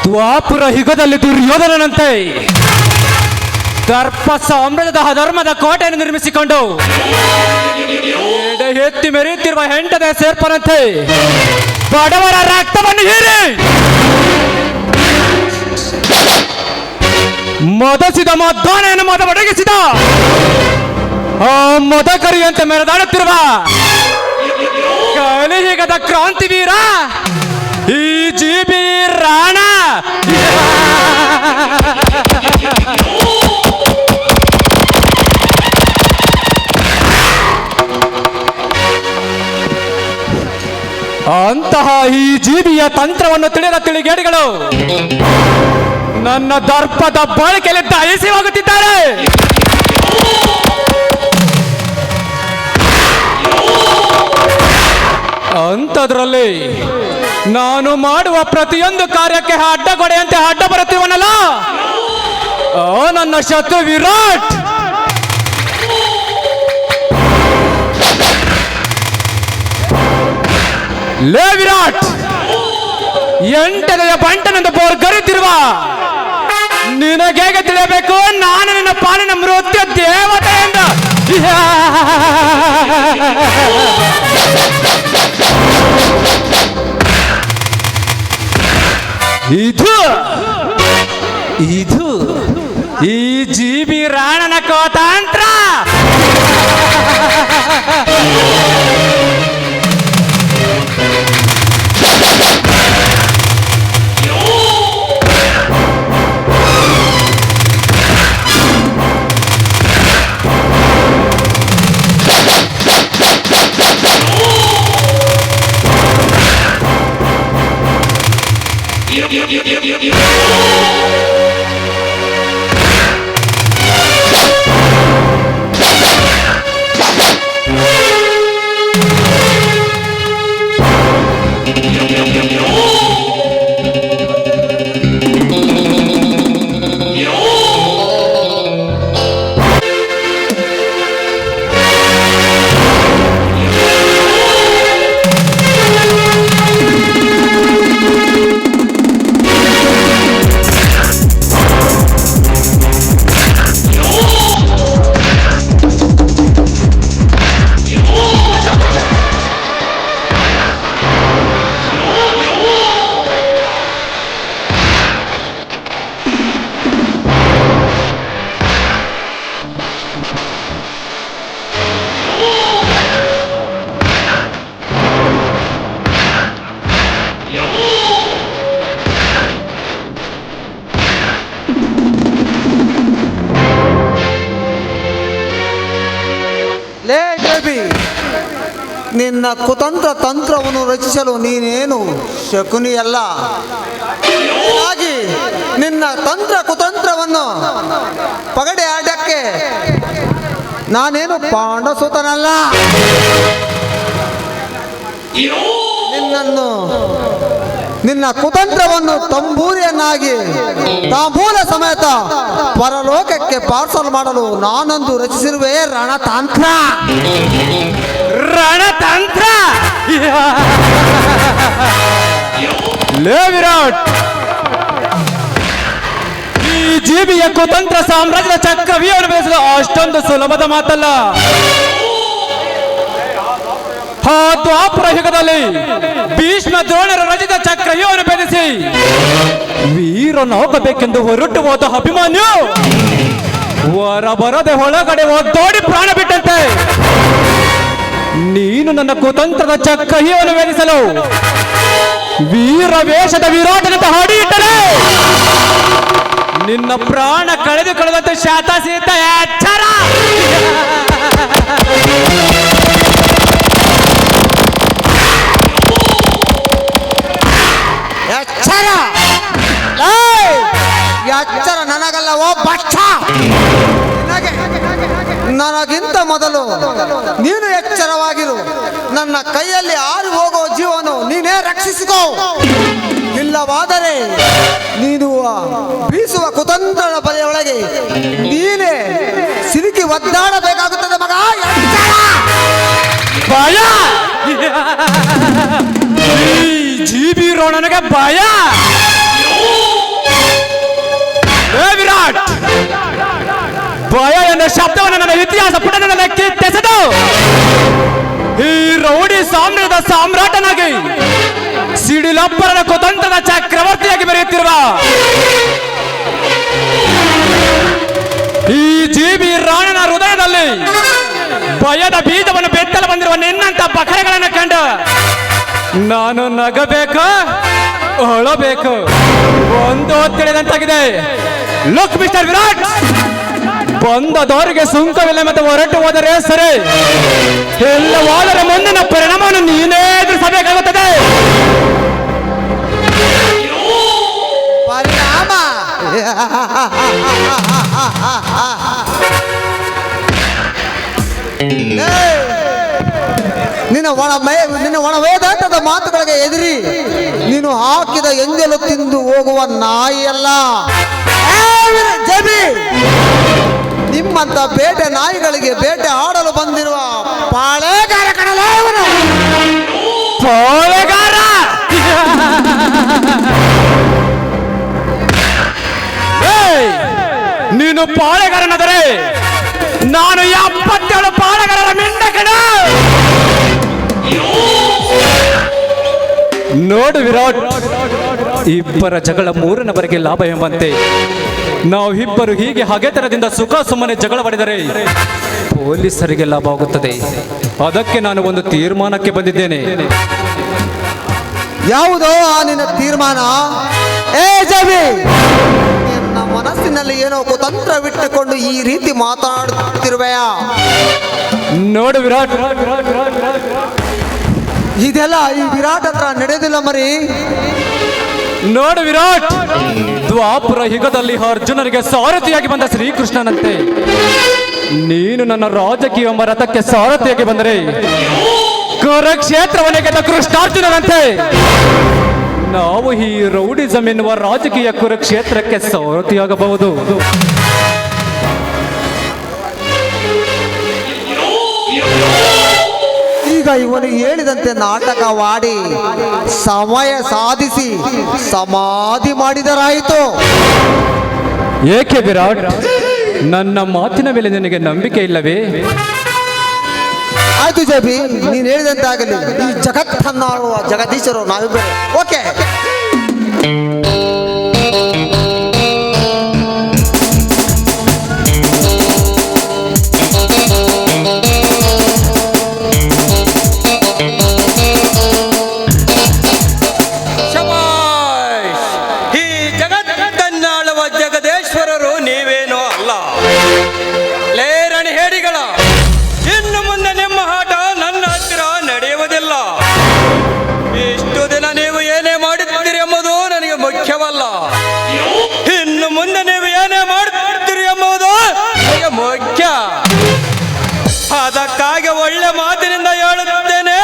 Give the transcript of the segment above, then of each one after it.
ದ್ವಾಪುರ ಯುಗದಲ್ಲಿ ದುರ್ಯೋಧನನಂತೆ ದರ್ಪ ಸಾಮ್ರಾಜ್ಯದ ಅಧರ್ಮದ ಕೋಟೆಯನ್ನು ನಿರ್ಮಿಸಿಕೊಂಡು ಎಡೆ ಎತ್ತಿ ಮೆರೆಯುತ್ತಿರುವ ಹೆಂಡದ ಸೇರ್ಪನಂತೆ ಬಡವರ ರಕ್ತವನ್ನು ಹೀರಿ ಮದಸಿದ ಮದ್ದಾನೆಯನ್ನು ಮದ ಒಡಗಿಸಿದ ಆ ಮದಕರಿಯಂತೆ ಮೆರೆದಾಡುತ್ತಿರುವ ಕಲಿಯುಗದ ಕ್ರಾಂತಿವೀರ ಈ ಜಿ.ಬಿ. ರಾಣ. ಅಂತಹ ಈ ಜೀಬಿಯ ತಂತ್ರವನ್ನು ತಿಳಿದ ತಿಳಿಗೇಡಿಗಳು ನನ್ನ ದರ್ಪದ ಬಳಕೆಯಲ್ಲಿ ದಯಸಿ ಹೋಗುತ್ತಿದ್ದಾರೆ. ಅಂಥದ್ರಲ್ಲಿ ನಾನು ಮಾಡುವ ಪ್ರತಿಯೊಂದು ಕಾರ್ಯಕ್ಕೆ ಅಡ್ಡಗೊಡೆಯಂತೆ ಅಡ್ಡ ಬರುತ್ತೀವನಲ್ಲ ನನ್ನ ಶತ್ರು ವಿರಾಟ್. ಲೇ ವಿರಾಟ್, ಎಂಟನೆಯ ಬಂಟನೆಂದು ಬೋರ್ಗರಿತಿರುವ ನಿನಗೇಗೆ ತಿಳಿಯಬೇಕು ನಾನು ನಿನ್ನ ಪಾಲಿನ ಮೃತ್ಯು ದೇವತೆಯಿಂದ. ಇದು ಇದು ಈ ಜಿ.ಬಿ. ರಾಣನ ಕೋತಾಂತ್ರ. ಲೇ ಜಿ.ಬಿ., ನಿನ್ನ ಕುತಂತ್ರ ತಂತ್ರವನ್ನು ರಚಿಸಲು ನೀನೇನು ಶಕುನಿಯಲ್ಲ. ಹಾಗಾಗಿ ನಿನ್ನ ತಂತ್ರ ಕುತಂತ್ರವನ್ನು ಪಗಡೆ ಆಡಕ್ಕೆ ನಾನೇನು ಪಾಂಡಸುತನಲ್ಲ. ನಿನ್ನ ಕುತಂತ್ರವನ್ನು ತಂಬೂರಿಯನ್ನಾಗಿ ತಾಂಬೂಲ ಸಮೇತ ಪರಲೋಕಕ್ಕೆ ಪಾರ್ಸಲ್ ಮಾಡಲು ನಾನೊಂದು ರಚಿಸಿರುವೆ ರಣತಂತ್ರ. ರಣತಂತ್ರ? ಲೇ ವಿರಾಟ್, ಈ ಜೀಬಿಯ ಕುತಂತ್ರ ಸಾಮ್ರಾಜ್ಯದ ಚಕ್ರವ್ಯೂಹವನ್ನು ಬೆಳೆಸಲು ಅಷ್ಟೊಂದು ಸುಲಭದ ಮಾತಲ್ಲ. ಆ ದ್ವಾಪರ ಯುಗದಲ್ಲಿ ಭೀಷ್ಮ ದ್ರೋಣರ ರಚಿತ ಚಕ್ರವ್ಯೂಹವನ್ನು ಬೆಳೆಸಿ ವೀರನಾಗಬೇಕೆಂದು ಹೊರಟು ಹೋದ ಅಭಿಮನ್ಯು ಹೊರ ಬರದೆ ಒಳಗಡೆ ಒದ್ದೋಡಿ ಪ್ರಾಣ ಬಿಟ್ಟಂತೆ ನೀನು ನನ್ನ ಕುತಂತ್ರದ ಚಕ್ರವ್ಯೂಹವನ್ನು ಬೆಳೆಸಲು ವೀರ ವೇಷದ ವಿರಾಟನಂತ ಹಾಡಿ ಇಟ್ಟರೆ ನಿನ್ನ ಪ್ರಾಣ ಕಳೆದುಕೊಳ್ಳದಂತೆ ಶಾತಸಿದ್ಧ ಎಚ್ಚರ. ಎಚ್ಚರ ನನಗಲ್ಲ, ಓ ಬಚ್ಚ. ನನಗಿಂತ ಮೊದಲು ನೀನು ಎಚ್ಚರವಾಗಿರು. ನನ್ನ ಕೈಯಲ್ಲಿ ಆರಿ ಹೋಗೋ ಜೀವನು ನೀನೇ ರಕ್ಷಿಸಿಕೋ. ಇಲ್ಲವಾದರೆ ನೀನು ಬೀಸುವ ಕುತಂತ್ರದ ಬಲೆಯೊಳಗೆ ನೀನೇ ಸಿಲುಕಿ ಒದ್ದಾಡಬೇಕಾಗುತ್ತದೆ ಮಗ. ಭಯ? ಜಿ.ಬಿ. ರಾಣನಿಗೆ ಭಯ? ಎಂಬ ಶಬ್ದವನ್ನು ನನ್ನ ಇತಿಹಾಸ ಪುಟದಿಂದ ಕಿತ್ತೆಸೆದು ಈ ರೌಡಿ ಸಾಮ್ರಾಜ್ಯದ ಸಾಮ್ರಾಟನಾಗಿ ಸಿಡಿಲಪ್ಪರನ ಕುತಂತ್ರದ ಚಕ್ರವರ್ತಿಯಾಗಿ ಬೆರೆಯುತ್ತಿರುವ ಈ ಜೀವಿ ರಾಣನ ಹೃದಯದಲ್ಲಿ ಭಯದ ಬೀಜವನ್ನು ಬೆತ್ತಲು ಬಂದಿರುವ ನಿನ್ನಂತ ಬಕರೆಗಳನ್ನು ಕಂಡು ನಾನು ನಗಬೇಕು, ಅಳಬೇಕು, ಒಂದು ತಿಳಿದಂತಾಗಿದೆ. ಲುಕ್ ಮಿಸ್ಟರ್ ವಿರಾಟ್, ಬಂದದವರಿಗೆ ಸುಂಕವಿಲ್ಲ ಮತ್ತು ಹೊರಟು ಹೋದರೆ ಸರಿ, ಇಲ್ಲವಾದರೆ ಮುಂದಿನ ಪರಿಣಾಮವನ್ನು ನೀನೇ ಎದುರಿಸಬೇಕಾಗುತ್ತದೆ. ಪರಿಣಾಮ ನಿನ್ನ ಒಣ ವೇದಾಂತದ ಮಾತುಗಳಿಗೆ ಎದುರಿ ನೀನು ಹಾಕಿದ ಎಂಜಲು ತಿಂದು ಹೋಗುವ ನಾಯಿಯಲ್ಲ. ಜಬಿ, ನಿಮ್ಮಂತ ಬೇಟೆ ನಾಯಿಗಳಿಗೆ ಬೇಟೆ ಆಡಲು ಬಂದಿರುವ ಪಾಳೆಗಾರ ಕಣಲ ಇವನು. ಪಾಳೆಗಾರ ನೀನು ಪಾಳೆಗಾರನಾದರೆ ನಾನು 77 ಪಾಳೆಗಾರರ ಮಿಂಡ ಕಣ. ನೋಡು ವಿರಾಟ್, ಇಬ್ಬರ ಜಗಳ ಮೂರನವರೆಗೆ ಲಾಭ ಎಂಬಂತೆ ನಾವಿಬ್ಬರು ಹೀಗೆ ಹಗೆತನದಿಂದ ಸುಖ ಸುಮ್ಮನೆ ಜಗಳ ಪಡೆದರೆ ಪೊಲೀಸರಿಗೆ ಲಾಭ ಆಗುತ್ತದೆ. ಅದಕ್ಕೆ ನಾನು ಒಂದು ತೀರ್ಮಾನಕ್ಕೆ ಬಂದಿದ್ದೇನೆ. ಯಾವುದೋ ಆ ನಿನ್ನ ತೀರ್ಮಾನ? ಏ ಜಬಿ, ನಿನ್ನ ಮನಸ್ಸಿನಲ್ಲಿ ಏನೋ ಕುತಂತ್ರವಿಟ್ಟುಕೊಂಡು ಈ ರೀತಿ ಮಾತಾಡುತ್ತಿರುವೆಯಾ? ನೋಡು ವಿರಾಟ್, ಇದೆಲ್ಲ ಈ ವಿರಾಟ್ ಹತ್ರ ನಡೆಯೋದಿಲ್ಲ ಮರಿ. ನೋಡು ವಿರಾಟ್, ದ್ವಾಪುರ ಯುಗದಲ್ಲಿ ಅರ್ಜುನನಿಗೆ ಸಾರಥಿಯಾಗಿ ಬಂದ ಶ್ರೀಕೃಷ್ಣನಂತೆ ನೀನು ನನ್ನ ರಾಜಕೀಯ ರಥಕ್ಕೆ ಸಾರಥಿಯಾಗಿ ಬಂದರೆ ಕುರುಕ್ಷೇತ್ರವನ್ನೇ ಗೆದ್ದ ಕೃಷ್ಣಾರ್ಜುನನಂತೆ ನಾವು ಈ ರೌಡಿಸಂ ಎನ್ನುವ ರಾಜಕೀಯ ಕುರುಕ್ಷೇತ್ರಕ್ಕೆ ಸಾರಥಿಯಾಗಬಹುದು. ಈಗ ಇವನು ಹೇಳಿದಂತೆ ನಾಟಕವಾಡಿ ಸಮಯ ಸಾಧಿಸಿ ಸಮಾಧಿ ಮಾಡಿದರಾಯಿತು. ಏಕೆ ವಿರಾಟ್, ನನ್ನ ಮಾತಿನ ಮೇಲೆ ನಿನಗೆ ನಂಬಿಕೆ ಇಲ್ಲವೇ? ಆಯ್ತು ಜಬಿ, ನೀನು ಹೇಳಿದಂತೆ ಆಗಲಿ. ಈ ಜಗತ್ತನ್ನಾಳುವ ಜಗದೀಶರು ನಾವಿಬ್ಬರು. ಓಕೆ. ಇನ್ನು ಮುಂದೆ ನೀವು ಏನೇ ಮಾಡುತ್ತೀರಿ ಎಂಬುದು ಮುಖ್ಯ. ಅದಕ್ಕಾಗಿ ಒಳ್ಳೆ ಮಾತಿನಿಂದ ಹೇಳುತ್ತೇನೆ,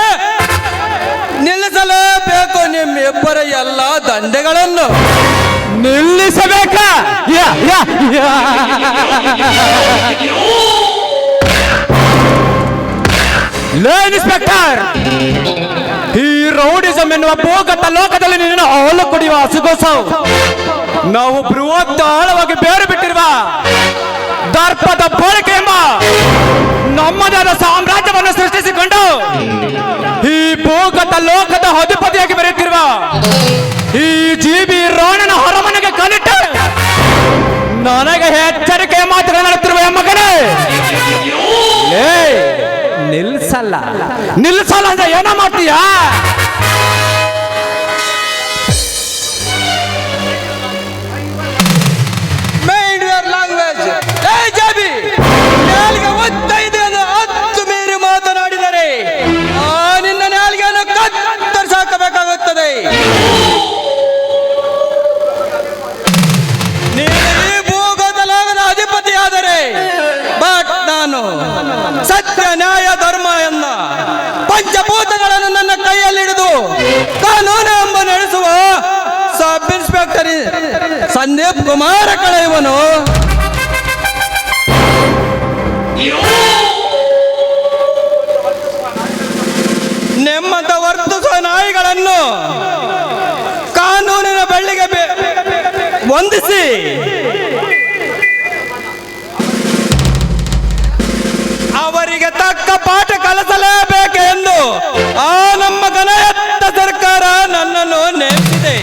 ನಿಲ್ಲಿಸಲೇಬೇಕು ನಿಮ್ಮಿಬ್ಬರ ಎಲ್ಲ ದಂಧೆಗಳನ್ನು. ನಿಲ್ಲಿಸಬೇಕ? ಇನ್ಸ್ಪೆಕ್ಟರ್, ಈ ರೌಡಿಸಂ ಎನ್ನುವ ಭೂಗತ ಲೋಕದಲ್ಲಿ ನಿನ್ನ ಹಾಲು ಕುಡಿಯುವ ಹಸುಗೋಸು ನಾವು ಬೃಹತ್ ಆಳವಾಗಿ ಬೇರು ಬಿಟ್ಟಿರುವ ದರ್ಪದ ಬೋಳಿಕೆ ಎಂಬ ನಮ್ಮದಾದ ಸಾಮ್ರಾಜ್ಯವನ್ನು ಸೃಷ್ಟಿಸಿಕೊಂಡು ಈ ಭೂಗತ ಲೋಕದ ಅಧಿಪತಿಯಾಗಿ ಬೆರೆಯುತ್ತಿರುವ ಈ ಜೀವಿ ರಾಣನ ಹೊರಮನೆಗೆ ಕಲಿಟ್ಟು ನನಗೆ ಎಚ್ಚರಿಕೆಯ ಮಾತುಗಳಾಡುತ್ತಿರುವ ಮಗನೇ, ನಿಲ್ಸಲ್ಲ ನಿಲ್ಸಲ್ಲ ಅಂದ್ರೆ ಏನೋ ಮಾಡ್ತೀಯಾ? Mind your language. ಏ ಜಾಬಿ, ನಾಲ್ಗೆ ಒತ್ತೈದು ಹತ್ತು ಮೀರಿ ಮಾತನಾಡಿದರೆ ನಿನ್ನ ನಾಲ್ಗೆಯನ್ನು ಕತ್ತರಿಸಾಕಬೇಕಾಗುತ್ತದೆ. ನೀನು ಈ ಭೂಗೋಳದ ಅಧಿಪತಿಯಾದರೆ ಬಟ್ ನಾನು ಸತ್ಯ ನ್ಯಾಯ ಧರ್ಮ ಎನ್ನ ಪಂಚಭೂತಗಳನ್ನು ನನ್ನ ಕೈಯಲ್ಲಿ ಹಿಡಿದು ಕಾನೂನು ಎಂಬ ನಡೆಸುವ ಸಬ್ ಇನ್ಸ್ಪೆಕ್ಟರ್ ಸಂದೀಪ್ ಕುಮಾರ ಕಳ ಇವನು. ನೆಮ್ಮದ ವರ್ತಿಸುವ ನಾಯಿಗಳನ್ನು ಕಾನೂನಿನ ಬಳ್ಳಿಗೆ ಹೊಂದಿಸಿ ಆ ನಮ್ಮ ಗಣಯತ್ತ ಸರ್ಕಾರ ನನ್ನನ್ನು ನೇಮಿಸಿದೆ.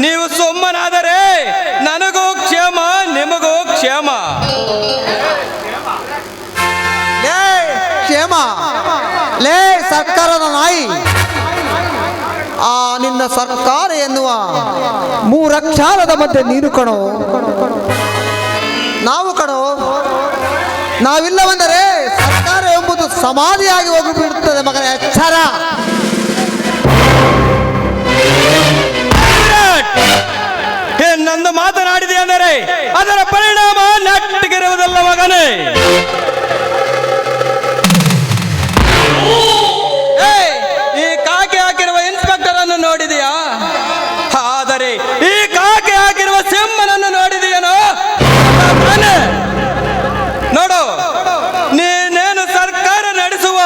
ನೀವು ಸುಮ್ಮನಾದರೆ ನನಗೂ ಕ್ಷೇಮ, ನಿಮಗೂ ಕ್ಷೇಮ. ಲೇ ಕ್ಷೇಮ, ಲೇ ಸರ್ಕಾರದ ನಾಯಿ, ಆ ನಿನ್ನ ಸರ್ಕಾರ ಎನ್ನುವ ಮೂರಕ್ಷರದ ಮಧ್ಯೆ ನೀನು ಕಣೋ, ನಾವು ಕಣೋ. ನಾವಿಲ್ಲವೆಂದರೆ ಸರ್ಕಾರ ಎಂಬುದು ಸಮಾಧಿಯಾಗಿ ಹೋಗಿಬಿಡುತ್ತದೆ ಮಗನ, ಎಚ್ಚರ. ನಂದು ಮಾತನಾಡಿದೆ ಅಂದರೆ ಅದರ ಪರಿಣಾಮ ನೆಟ್ಟಗಿರುವುದಲ್ಲ ಮಗನೇ. ಈ ಕಾಕಿ ಹಾಕಿರುವ ಇನ್ಸ್ಪೆಕ್ಟರ್ ಅನ್ನು ನೋಡಿದೆಯಾ? ಆದರೆ ಈ ಕಾಕಿ ಹಾಕಿರುವ ಸಿಂಹನನ್ನು ನೋಡಿದೆಯೇನೋ? ನೋಡು, ನೀನೇನು ಸರ್ಕಾರ ನಡೆಸುವ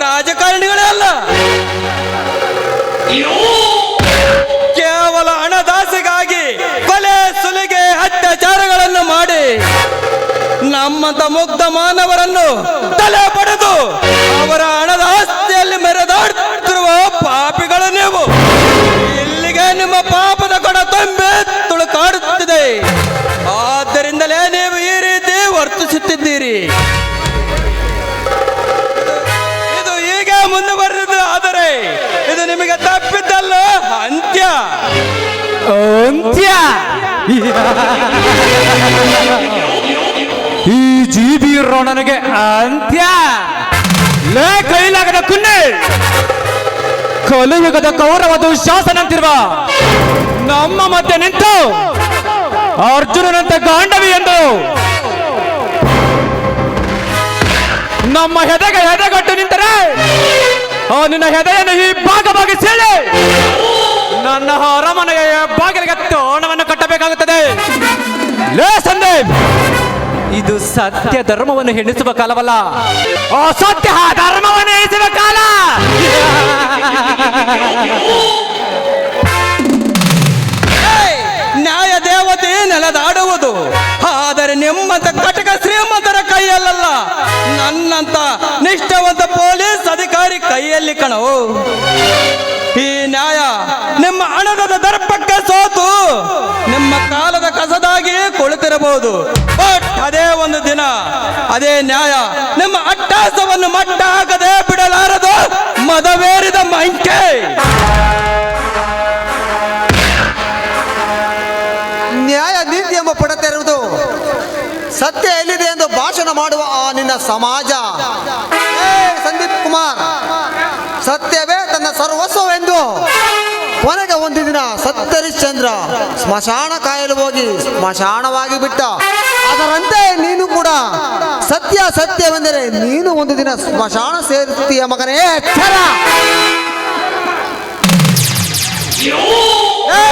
ರಾಜಕಾರಣಿಗಳೇ ಅಲ್ಲ. ಕೇವಲ ಹಣದಾಸೆಗಾಗಿ ಕೊಲೆ, ಸುಲಿಗೆ, ಅತ್ಯಾಚಾರಗಳನ್ನು ಮಾಡಿ ನಮ್ಮಂತ ಮುಗ್ಧ ಮಾನವರನ್ನು ತಲೆ ಪಡೆದು ಅವರ ಹಣದ ಆಸ್ತಿಯಲ್ಲಿ ಮೆರೆದಾಡುತ್ತಿರುವ ಪಾಪಿಗಳು ನೀವು. ಇಲ್ಲಿಗೆ ನಿಮ್ಮ ಪಾಪದ ಕೊಡ ತುಂಬಿ ತುಳುಕಾಡುತ್ತಿದೆ. ಆದ್ದರಿಂದಲೇ ನೀವು ಈ ರೀತಿ ವರ್ತಿಸುತ್ತಿದ್ದೀರಿ. ಇದು ಹೀಗೆ ಮುಂದುವರೆದು ಆದರೆ ಇದು ನಿಮಗೆ ತಪ್ಪಿದ್ದಲ್ಲ, ಅಂತ್ಯ. ಅಂತ್ಯ. ಈ ಜೀಬಿ ರೋಣನಿಗೆ ಅಂತ್ಯ. ಲೇ ಕೈಲಾಗದ ಕುನ್ನೆ, ಕಲಿಯುಗದ ಕೌರವದ ಶಾಸನ ಅಂತಿರುವ ನಮ್ಮ ಮಧ್ಯೆ ನಿಂತು ಅರ್ಜುನನಂತೆ ಗಾಂಡವಿ ಎಂದು ನಮ್ಮ ಹೆದೆಗೆ ಹೆದೆಗಟ್ಟು ನಿಂತರೆ ಆ ನಿನ್ನ ಹೆದೆಯನ್ನು ಈ ಭಾಗವಾಗಿ ಸೀಳಿ ನನ್ನ ಅರಮನೆಯ ಬಾಗಿಲಿಗೆ ತೋರಣವನ್ನು ಕಟ್ಟಬೇಕಾಗುತ್ತದೆ. ಲೇ ಸಂದೀಪ್, ಇದು ಸತ್ಯ ಧರ್ಮವನ್ನು ಎಣಿಸುವ ಕಾಲವಲ್ಲ, ಅಸತ್ಯ ಧರ್ಮವನ್ನು ಎಣಿಸುವ ಕಾಲ. ನ್ಯಾಯ ದೇವತೆ ನೆಲದಾಡುವುದು, ಆದರೆ ನಿಮ್ಮಂತ ಕಟಕ ಶ್ರೀಮಂತರ ಕೈಯಲ್ಲ, ನನ್ನಂತ ನಿಷ್ಠಾವಂತ ಪೊಲೀಸ್ ಅಧಿಕಾರಿ ಕೈಯಲ್ಲಿ ಕಣೋ. ಈ ನ್ಯಾಯ ನಿಮ್ಮ ಹಣದ ದರ್ಪಕ್ಕೆ ಸೋತು ನಿಮ್ಮ ಕಾಲದ ಕಸದಾಗಿ ಕುಳಿತಿರಬಹುದು. ಬಟ್ ಅದೇ ಒಂದು ದಿನ ಅದೇ ನ್ಯಾಯ ನಿಮ್ಮ ಅಟ್ಟಾಸವನ್ನು ಮಟ್ಟ ಹಾಕದೆ ಬಿಡಲಾರದು ಮದವೇರಿದ ಮಂಕೆ. ನ್ಯಾಯ ನೀತಿ ಎಂಬ ಪಡತಿರುವುದು ಸತ್ಯ ಎಲ್ಲಿದೆ ಎಂದು ಭಾಷಣ ಮಾಡುವ ಆ ನಿನ್ನ ಸಮಾಜ. ಸಂದೀಪ್ ಕುಮಾರ್, ಸತ್ಯವೇ ತನ್ನ ಸರ್ವಸ್ವವೆಂದು ಕೊನೆಗೆ ಒಂದು ದಿನ ಸತ್ತರಿಶ್ಚಂದ್ರ ಸ್ಮಶಾನ ಕಾಯಲು ಹೋಗಿ ಸ್ಮಶಾನವಾಗಿ ಬಿಟ್ಟ. ಅದರಂತೆ ನೀನು ಕೂಡ ಸತ್ಯ ಸತ್ಯವೆಂದರೆ ನೀನು ಒಂದು ದಿನ ಸ್ಮಶಾನ ಸೇರುತ್ತೀಯ ಮಗನೇ, ಎಚ್ಚರ.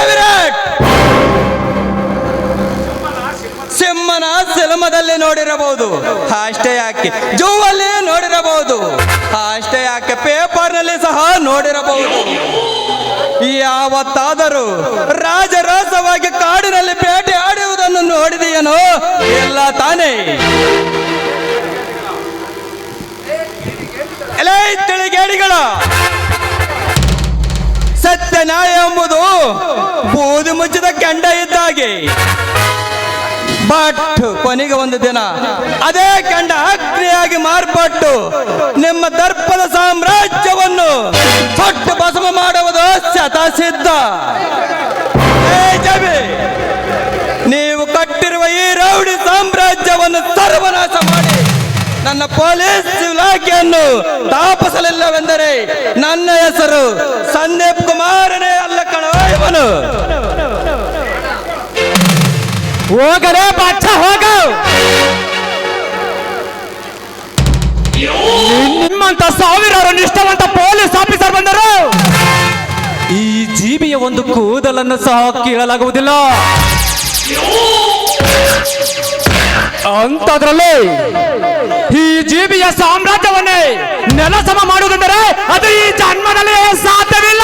ವಿರಾಟ್, ಸಿಂಹನ ಸಿನಿಮಾದಲ್ಲಿ ನೋಡಿರಬಹುದು, ಅಷ್ಟೇ ಯಾಕೆ ಜೂವಲ್ಲಿ ನೋಡಿರಬಹುದು, ಅಷ್ಟೇ ಯಾಕೆ ಪೇಪರ್ನಲ್ಲಿ ಸಹ ನೋಡಿರಬಹುದು. ಯಾವತ್ತಾದರೂ ರಾಜರಾಸವಾಗಿ ಕಾಡಿನಲ್ಲಿ ಬೇಟೆ ಆಡುವುದನ್ನು ನೋಡಿದೆಯೇನೋ? ಇಲ್ಲ ತಾನೇ? ಎಲೈ ತಿಳಿಗೇಡಿಗಳ, ಸತ್ಯ ನ್ಯಾಯ ಎಂಬುದು ಬೂದಿ ಮುಚ್ಚಿದ ಕೆಂಡ ಇದ್ದಾಗೆ. ಬಟ್ ಕೊನೆಗೆ ಒಂದು ದಿನ ಅದೇ ಕೆಂಡ ಅಗ್ನಿಯಾಗಿ ಮಾರ್ಪಟ್ಟು ನಿಮ್ಮ ದರ್ಪದ ಸಾಮ್ರಾಜ್ಯವನ್ನು ಸೊಟ್ಟು ಭಸ್ಮ ಮಾಡುವುದು ಶತಸಿದ್ಧ. ನೀವು ಕಟ್ಟಿರುವ ಈ ರೌಡಿ ಸಾಮ್ರಾಜ್ಯವನ್ನು ಸರ್ವನಾಶ ಮಾಡಿ ನನ್ನ ಪೊಲೀಸ್ ಇಲಾಖೆಯನ್ನು ತಾಪಸಲಿಲ್ಲವೆಂದರೆ ನನ್ನ ಹೆಸರು ಸಂದೀಪ್ ಕುಮಾರನೇ ಅಲ್ಲ ಕಣೋ ಇವನು. ಹೋಗಲೇ ಬಾಚ, ಹೋಗು. ನಿಮ್ಮಂತ ಸಾವಿರಾರು ನಿಷ್ಠಾವಂತ ಪೊಲೀಸ್ ಆಫೀಸರ್ ಬಂದರು, ಈ ಜೀಬಿಯ ಒಂದು ಕೂದಲನ್ನು ಸಹ ಕೀಳಲಾಗುವುದಿಲ್ಲ. ಅಂತದ್ರಲ್ಲಿ ಈ ಜೀಬಿಯ ಸಾಮ್ರಾಜ್ಯವನ್ನೇ ನೆಲಸಮ ಮಾಡುವುದೆಂದರೆ ಅದು ಈ ಜನ್ಮದಲ್ಲಿ ಸಾಧ್ಯವಿಲ್ಲ.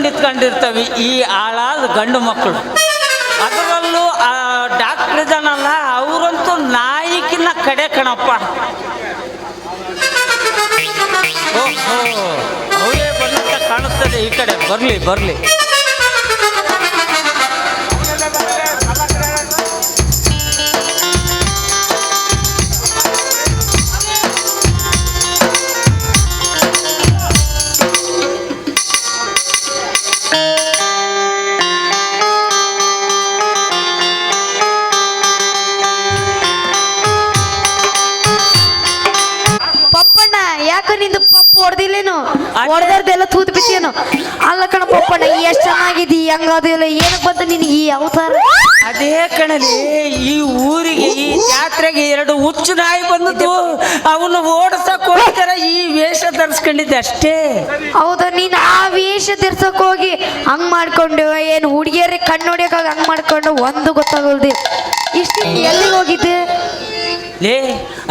ಇಟ್ಕೊಂಡಿರ್ತವೆ ಈ ಆಳಾದ ಗಂಡು ಮಕ್ಕಳು. ಅದರಲ್ಲೂ ಆ ಡಾಕ್ಟರ್ ಇದನ್ನಲ್ಲ, ಅವರಂತೂ ನಾಯಿಕಿನ್ನ ಕಡೆ ಕಣಪ್ಪ. ಓಹೋ, ಅವೇ ಬಂದಂತ ಕಾಣಿಸ್ತದೆ. ಈ ಕಡೆ ಬರ್ಲಿ ಬರ್ಲಿ. ಯಾಕ ನಿಂದು ಪಂಪ್ ಹೊಡೆದಿಲ್ಲೇನು? ಹೊಡೆದಾರ್ದೆಲ್ಲ ತೂತ್ ಬಿತ್ತೇನು? ಅಲ್ಲ ಕಣ ಪಪ್ಪಣ್ಣ, ಎಷ್ಟ್ ಚೆನ್ನಾಗಿದ್ದಿ, ಹೆಂಗಾದಿಲ್ಲ, ಏನಕ್ಕೆ ಬಂತ ನಿನಗೆ ಈ ಅವತಾರ? ಅದೇ ಕಣಲಿ, ಈ ಊರಿಗೆ ಈ ಜಾತ್ರೆಗೆ 2 ಹುಚ್ಚು ನಾಯಿ ಬಂದದ್ದು, ಅವನು ಓಡಿಸಕ್ ಹೋಗ್ತಾರ ಈ ವೇಷ ಧರಿಸ್ಕೊಂಡಿದ್ದೆ ಅಷ್ಟೇ. ಹೌದಾ? ನೀನ್ ಆ ವೇಷ ಧರ್ಸಕ್ ಹೋಗಿ ಹಂಗ್ ಮಾಡ್ಕೊಂಡು ಏನು ಹುಡುಗಿಯರಿಗೆ ಕಣ್ಣು ಹೊಡಿಯೋಕಾಗ ಹಂಗ್ ಮಾಡ್ಕೊಂಡು ಒಂದು ಗೊತ್ತಾಗಲ್ದಿ. ಇಷ್ಟು ಎಲ್ಲಿ ಹೋಗಿದ್ದೆ? ಲೇ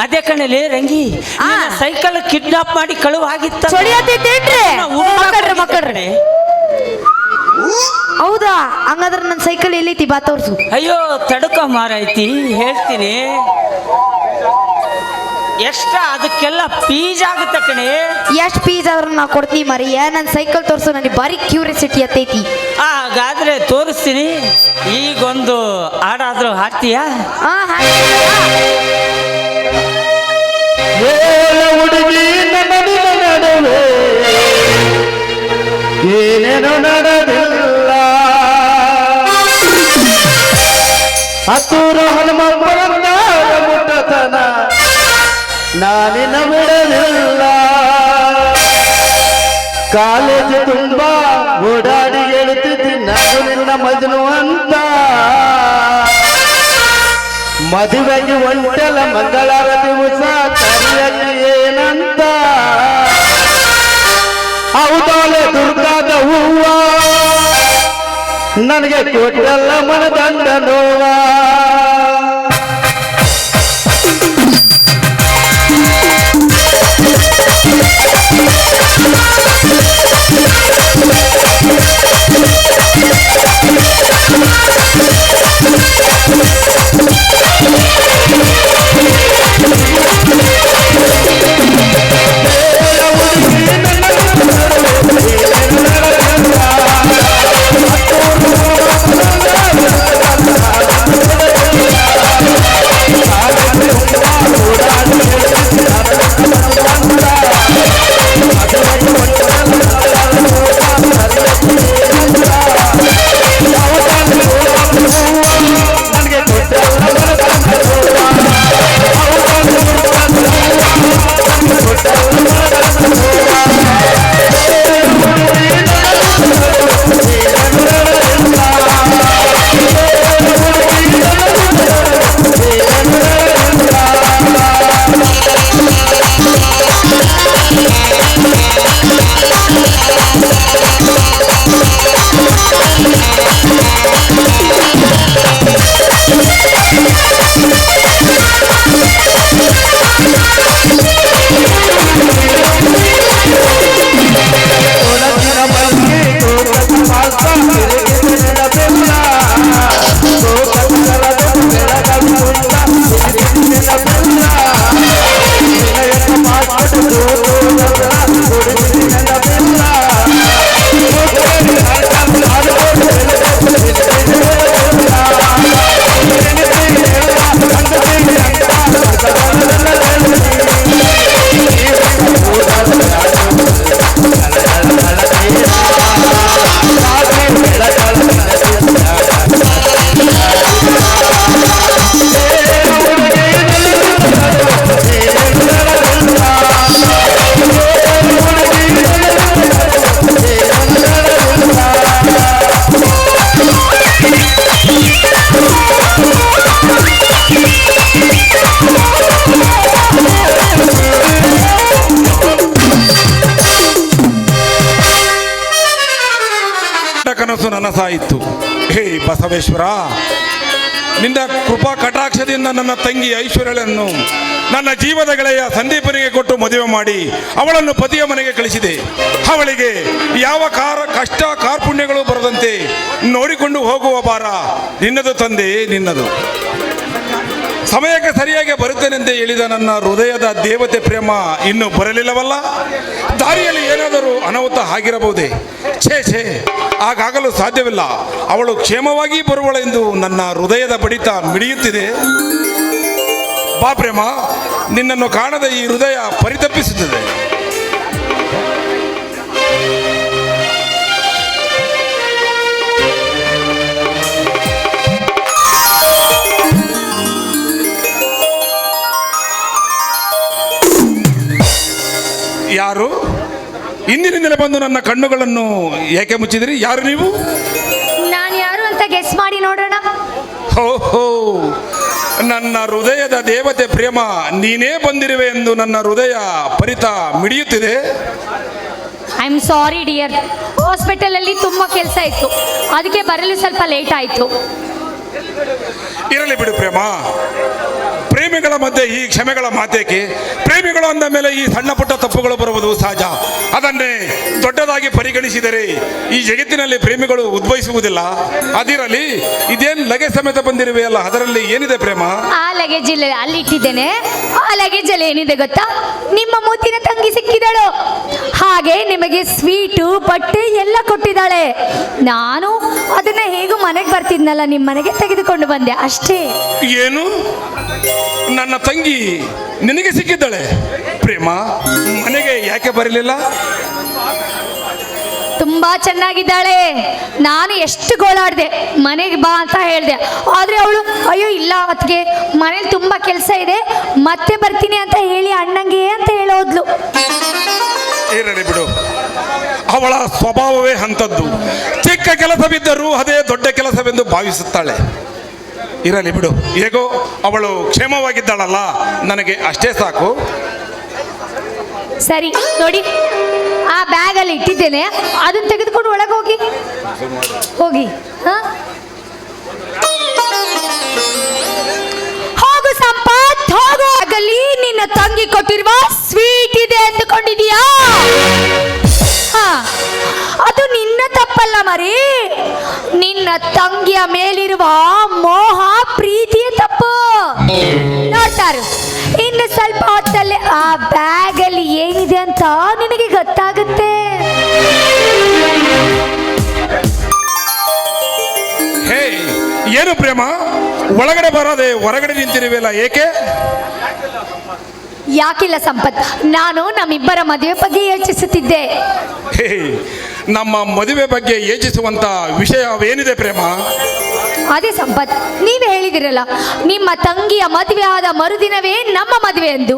ಅದೇ ಕಣಲೇ ರಂಗಿ, ಸೈಕಲ್ ಕಿಡ್ನಾಪ್ ಮಾಡಿ ಕಳುವಾಗಿತ್ತ. ಮಕ್ಕಳ್ರೆ ಹೌದಾ? ಹಂಗಾದ್ರೆ ನನ್ನ ಸೈಕಲ್ ಎಲ್ಲೈತಿ, ಬಾ ತೋರ್ಸು. ಅಯ್ಯೋ ತಡಕ ಮಾರೈತಿ, ಹೇಳ್ತೀನಿ. ಎಷ್ಟ ಅದಕ್ಕೆಲ್ಲ ಫೀಸ್ ಆಗುತ್ತೆ ಕಣೆ. ಎಷ್ಟು ಫೀಸ್ ಆದ್ರೂ ನಾ ಕೊಡ್ತೀನಿ ಮರಿಯ. ನನ್ನ ಸೈಕಲ್ ತೋರ್ಸು, ನನಗೆ ಭಾರಿ ಕ್ಯೂರಿಯಾಸಿಟಿ ಹತ್ತೈತಿ. ಹಾಗಾದ್ರೆ ತೋರಿಸ್ತೀನಿ. ಈಗೊಂದು ಹಾಡಾದ್ರೂ ಹಾಡ್ತೀಯಾ? ಹುಡುಗಿ ನಡುವೆ ಏನೇನು ನಡೆದಿಲ್ಲ, ಹತ್ತೂರು ಹನುಮಪ್ಪನ ಮುಟ್ಟತನ ನಾನಿನ ಬಿಡಲಿಲ್ಲ. ಕಾಲೇಜು ತುಂಬಾ ಓಡಾಡಿ ಹೇಳುತ್ತಿದ್ದಿ ನಾನು ನಿನ್ನ ಮಜನು ಅಂತ. ಮದುವೆಗೆ ಒಂಟೆಲ ಮಂಗಳಾರ ದಿವಸ ಕರಿಯಕ್ಕೆ ಏನಂತ. ಹೌದಾಲೆ ದುರ್ಗಾದ ಹೂವ ನನಗೆ ಕೊಟ್ಟಲ್ಲ ಮನದಂಡ ನೋವ. ಕನಸಾಯಿತು. ಹೇ ಬಸವೇಶ್ವರ, ನಿನ್ನ ಕೃಪಾ ಕಟಾಕ್ಷದಿಂದ ನನ್ನ ತಂಗಿ ಐಶ್ವರ್ಯಳನ್ನು ನನ್ನ ಜೀವದ ಗೆಳೆಯ ಸಂದೀಪನಿಗೆ ಕೊಟ್ಟು ಮದುವೆ ಮಾಡಿ ಅವಳನ್ನು ಪತಿಯ ಮನೆಗೆ ಕಳಿಸಿದೆ. ಅವಳಿಗೆ ಯಾವ ಕಷ್ಟ ಕಾರ್ಪುಣ್ಯಗಳು ಬರದಂತೆ ನೋಡಿಕೊಂಡು ಹೋಗುವ ಭಾರ ನಿನ್ನದು ತಂದೆ, ನಿನ್ನದು. ಸಮಯಕ್ಕೆ ಸರಿಯಾಗಿ ಬರುತ್ತೇನೆಂದೇ ಹೇಳಿದ ನನ್ನ ಹೃದಯದ ದೇವತೆ ಪ್ರೇಮ ಇನ್ನೂ ಬರಲಿಲ್ಲವಲ್ಲ? ದಾರಿಯಲ್ಲಿ ಏನಾದರೂ ಅನಾಹುತ ಆಗಿರಬಹುದೇ? ಛೇ, ಹಾಗಾಗಲು ಸಾಧ್ಯವಿಲ್ಲ. ಅವಳು ಕ್ಷೇಮವಾಗಿ ಬರುವಳೆಂದು ನನ್ನ ಹೃದಯದ ಬಡಿತ ಮಿಡಿಯುತ್ತಿದೆ. ಬಾ ಪ್ರೇಮ, ನಿನ್ನನ್ನು ಕಾಣದ ಈ ಹೃದಯ ಪರಿತಪಿಸುತ್ತದೆ. ಯಾರು ಇಂದಿನಿಂದಲೇ ಬಂದು ನನ್ನ ಕಣ್ಣುಗಳನ್ನು ಏಕೆ ಮುಚ್ಚಿದಿರಿ? ಯಾರು ನೀವು? ನಾನು ಯಾರು ಅಂತ ಗೆಸ್ ಮಾಡಿ ನೋಡೋಣ. ಹೋ, ನನ್ನ ಹೃದಯದ ದೇವತೆ ಪ್ರೇಮ, ನೀನೇ ಬಂದಿರುವೆ ಎಂದು ನನ್ನ ಹೃದಯ ಪರಿತ ಮಿಡಿಯುತ್ತಿದೆ. ಐ ಆಮ್ ಸಾರಿ ಡಿಯರ್, ಹಾಸ್ಪಿಟಲಲ್ಲಿ ತುಂಬ ಕೆಲಸ ಇತ್ತು, ಅದಕ್ಕೆ ಬರಲು ಸ್ವಲ್ಪ ಲೇಟ್ ಆಯಿತು. ಇರಲಿ ಬಿಡು ಪ್ರೇಮ, ಪ್ರೇಮಿಗಳ ಮಧ್ಯೆ ಈ ಕ್ಷಮೆಗಳ ಮಾತೇಕೆ? ಪ್ರೇಮಿಗಳು ಅಂದ ಮೇಲೆ ಈ ಸಣ್ಣ ಪುಟ್ಟ ತಪ್ಪುಗಳು ಬರುವುದು ಸಹಜ. ಅದನ್ನೇ ದೊಡ್ಡದಾಗಿ ಪರಿಗಣಿಸಿದರೆ ಈ ಜಗತ್ತಿನಲ್ಲಿ ಪ್ರೇಮಿಗಳು ಉದ್ಭವಿಸುವುದಿಲ್ಲ. ಅದಿರಲಿ, ಇದೇನು ಲಗೇಜ್ ಸಮೇತ ಬಂದಿರುವೆ ಅಲ್ಲ, ಅದರಲ್ಲಿ ಏನಿದೆ ಪ್ರೇಮ? ಆ ಲಗೇಜ್ ಇಲ್ಲ, ಅಲ್ಲಿ ಇಟ್ಟಿದ್ದೇನೆ. ಆ ಲಗೇಜ್ ಅಲ್ಲಿ ಏನಿದೆ ಗೊತ್ತಾ? ನಿಮ್ಮ ಮುತ್ತಿನ ತಂಗಿ ಸಿಕ್ಕಿದಳು, ಹಾಗೆ ನಿಮಗೆ ಸ್ವೀಟು ಬಟ್ಟೆ ಎಲ್ಲ ಕೊಟ್ಟಿದ್ದಾಳೆ. ನಾನು ಅದನ್ನ ಹೇಗೂ ಮನೆಗೆ ಬರ್ತಿದ್ನಲ್ಲ, ನಿಮ್ಮ ಮನೆಗೆ ತೆಗೆದುಕೊಂಡು ಬಂದೆ ಅಷ್ಟೇ. ಏನು, ನನ್ನ ತಂಗಿ ನಿನಗೆ ಸಿಕ್ಕಿದ್ದಾಳೆ? ಪ್ರೇಮ, ಮನೆಗೆ ಯಾಕೆ ಬರಲಿಲ್ಲ? ತುಂಬಾ ಚೆನ್ನಾಗಿದ್ದಾಳೆ. ನಾನು ಎಷ್ಟು ಗೋಳಾಡ್ದೆ, ಮನೆಗೆ ಬಾ ಅಂತ ಹೇಳಿದೆ, ಆದ್ರೆ ಅವಳು ಅಯ್ಯೋ ಇಲ್ಲ ಅದಕ್ಕೆ ಮನೇಲಿ ತುಂಬಾ ಕೆಲಸ ಇದೆ, ಮತ್ತೆ ಬರ್ತೀನಿ ಅಂತ ಹೇಳಿ ಅಣ್ಣಂಗೆ ಅಂತ ಹೇಳೋದ್ಲು. ಇರಲಿ ಬಿಡು, ಅವಳ ಸ್ವಭಾವವೇ ಅಂಥದ್ದು. ಚಿಕ್ಕ ಕೆಲಸವಿದ್ದರೂ ಅದೇ ದೊಡ್ಡ ಕೆಲಸವೆಂದು ಭಾವಿಸುತ್ತಾಳೆ. ಇರಲಿ ಬಿಡು, ಹೇಗೋ ಅವಳು ಕ್ಷೇಮವಾಗಿದ್ದಾಳಲ್ಲ, ನನಗೆ ಅಷ್ಟೇ ಸಾಕು. ಸರಿ ನೋಡಿ, ಆ ಬ್ಯಾಗ್ ಅಲ್ಲಿ ಇಟ್ಟಿದ್ದೇನೆ, ಅದನ್ನ ತೆಗೆದುಕೊಂಡು ಒಳಗೆ ಹೋಗಿ ಹೋಗು ಸಂಪತ್, ಹೋಗು. ಆಗಲಿ ನಿನ್ನ ತಂಗಿ ಕೊಟ್ಟಿರುವ ಸ್ವೀಟ್ ಇದೆ ಅಂದುಕೊಂಡಿದೀಯಾ? ಅದು ನಿನ್ನ ತಪ್ಪಲ್ಲ ಮರಿ, ನಿನ್ನ ತಂಗಿಯ ಮೇಲಿರುವ ಮೋಹ ಪ್ರೀತಿಯ ತಪ್ಪು. ನೋಡ್ತಾರು, ಇನ್ನು ಸ್ವಲ್ಪ ಹೊತ್ತಲ್ಲಿ ಆ ಬ್ಯಾಗ್ ಅಲ್ಲಿ ಏನಿದೆ ಅಂತ ನಿನಗೆ ಗೊತ್ತಾಗುತ್ತೆ. ಹೇ, ಏನು ಪ್ರೇಮ, ಒಳಗಡೆ ಬರೋದೆ ಹೊರಗಡೆ ನಿಂತಿರುವೆಲ್ಲ, ಏಕೆ? ಯಾಕಿಲ್ಲ ಸಂಪತ್, ನಾನು ನಮ್ಮಿಬ್ಬರ ಮದುವೆ ಬಗ್ಗೆ ಯೋಚಿಸುತ್ತಿದ್ದೆ. ಹೇ, ನಮ್ಮ ಮದುವೆ ಬಗ್ಗೆ ಯೋಚಿಸುವಂತ ವಿಷಯವೇನಿದೆ ಪ್ರೇಮ? ಅದೇ ಸಂಪತ್, ನೀವೇ ಹೇಳಿದಿರಲ್ಲ ನಿಮ್ಮ ತಂಗಿಯ ಮದುವೆ ಆದ ಮರುದಿನವೇ ನಮ್ಮ ಮದುವೆ ಎಂದು.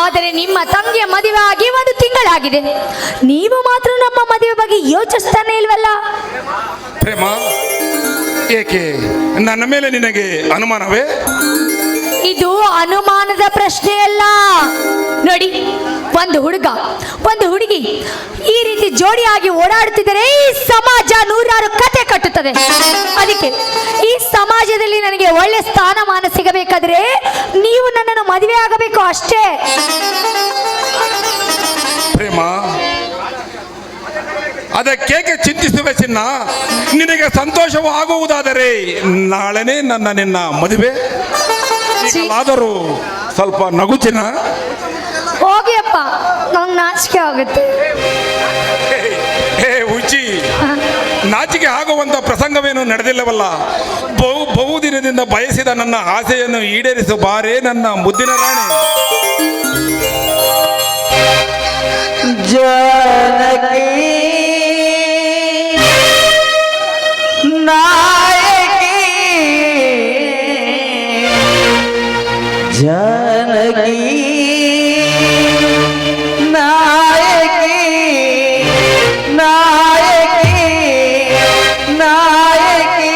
ಆದರೆ ನಿಮ್ಮ ತಂಗಿಯ ಮದುವೆ ಆಗಿ 1 ತಿಂಗಳಾಗಿದೆ, ನೀವು ಮಾತ್ರ ನಮ್ಮ ಮದುವೆ ಬಗ್ಗೆ ಯೋಚಿಸ್ತಾನೆ ಇಲ್ವಲ್ಲ? ಪ್ರೇಮ, ಏಕೆ ನನ್ನ ಮೇಲೆ ನಿನಗೆ ಅನುಮಾನವೇ? ಇದು ಅನುಮಾನದ ಪ್ರಶ್ನೆ ಅಲ್ಲ. ನೋಡಿ, ಒಂದು ಹುಡುಗ ಒಂದು ಹುಡುಗಿ ಈ ರೀತಿ ಜೋಡಿಯಾಗಿ ಓಡಾಡುತ್ತಿದ್ದರೆ ಈ ಸಮಾಜ ನೂರಾರು ಕತೆ ಕಟ್ಟುತ್ತದೆ. ಅದಕ್ಕೆ ಈ ಸಮಾಜದಲ್ಲಿ ನನಗೆ ಒಳ್ಳೆ ಸ್ಥಾನಮಾನ ಸಿಗಬೇಕಾದ್ರೆ ನೀವು ನನ್ನನ್ನು ಮದುವೆ ಆಗಬೇಕು ಅಷ್ಟೇ. ಪ್ರೇಮ, ಅದಕ್ಕೇಕೆ ಚಿಂತಿಸುವೆ ಚಿನ್ನ? ನಿನಗೆ ಸಂತೋಷವಾಗುವುದಾದರೆ ನಾಳೆನೇ ನಿನ್ನ ಮದುವೆ. ಆದರೂ ಸ್ವಲ್ಪ ನಗು ಚಿನ್ನ. ಹೋಗಿ ಅಪ್ಪ, ನಂಗೆ ನಾಚಿಕೆ ಆಗುತ್ತೆ. ಹೇ ಹುಚ್ಚಿ, ನಾಚಿಕೆ ಆಗುವಂತ ಪ್ರಸಂಗವೇನು ನಡೆದಿಲ್ಲವಲ್ಲ? ಬಹುದಿನದಿಂದ ಬಯಸಿದ ನನ್ನ ಆಸೆಯನ್ನು ಈಡೇರಿಸು ಬಾರೇ ನನ್ನ ಮುದ್ದಿನ ರಾಣಿ. ಜಾನಕಿ ನಾಯಕಿ, ಜಾನಕಿ ನಾಯಕಿ, ನಾಯಕಿ ನಾಯಕಿ.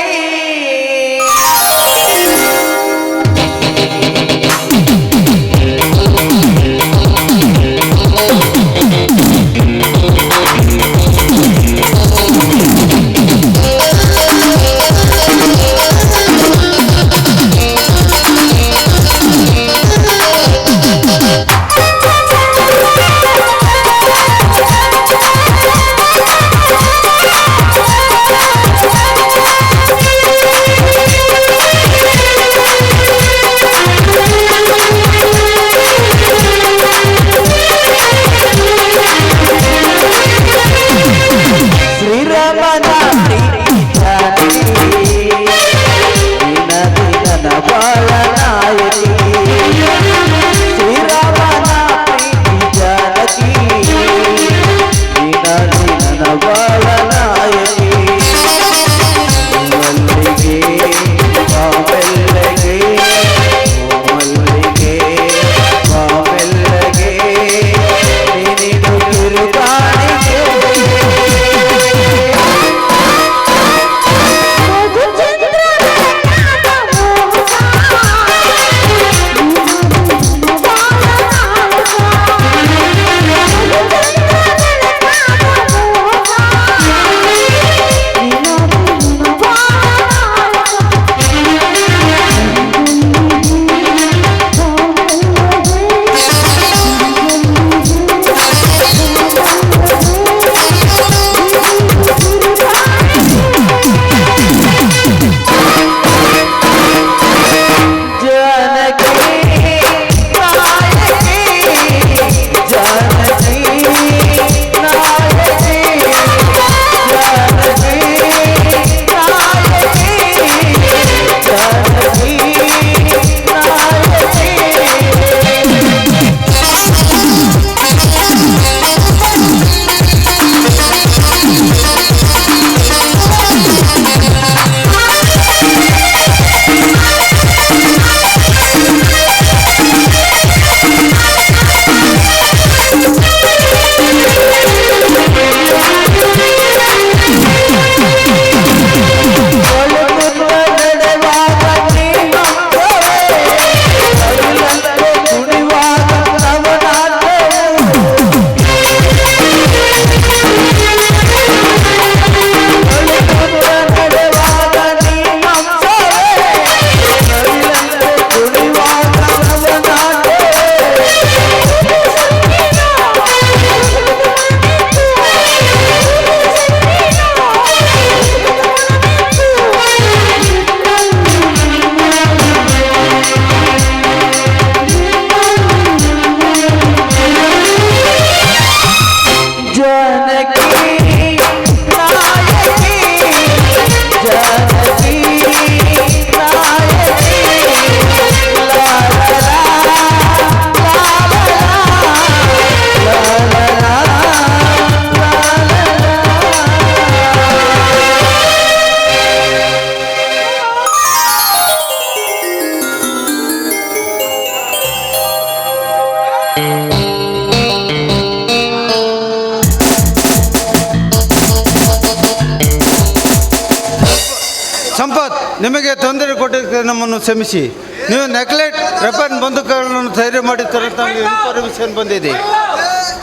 ಸಂಪತ್, ನಿಮಗೆ ತೊಂದರೆ ಕೊಟ್ಟಿದ್ದಕ್ಕೆ ನಮ್ಮನ್ನು ಕ್ಷಮಿಸಿ. ನೀವು ನೆಕ್ಲೆಟ್ ವೆಪನ್ ಬಂದೂಕುಗಳನ್ನು ತಯಾರಿ ಮಾಡಿದ್ದಾರೆ ಅಂತ ನಮಗೆ ಇನ್ಫಾರ್ಮೇಷನ್ ಬಂದಿದೆ.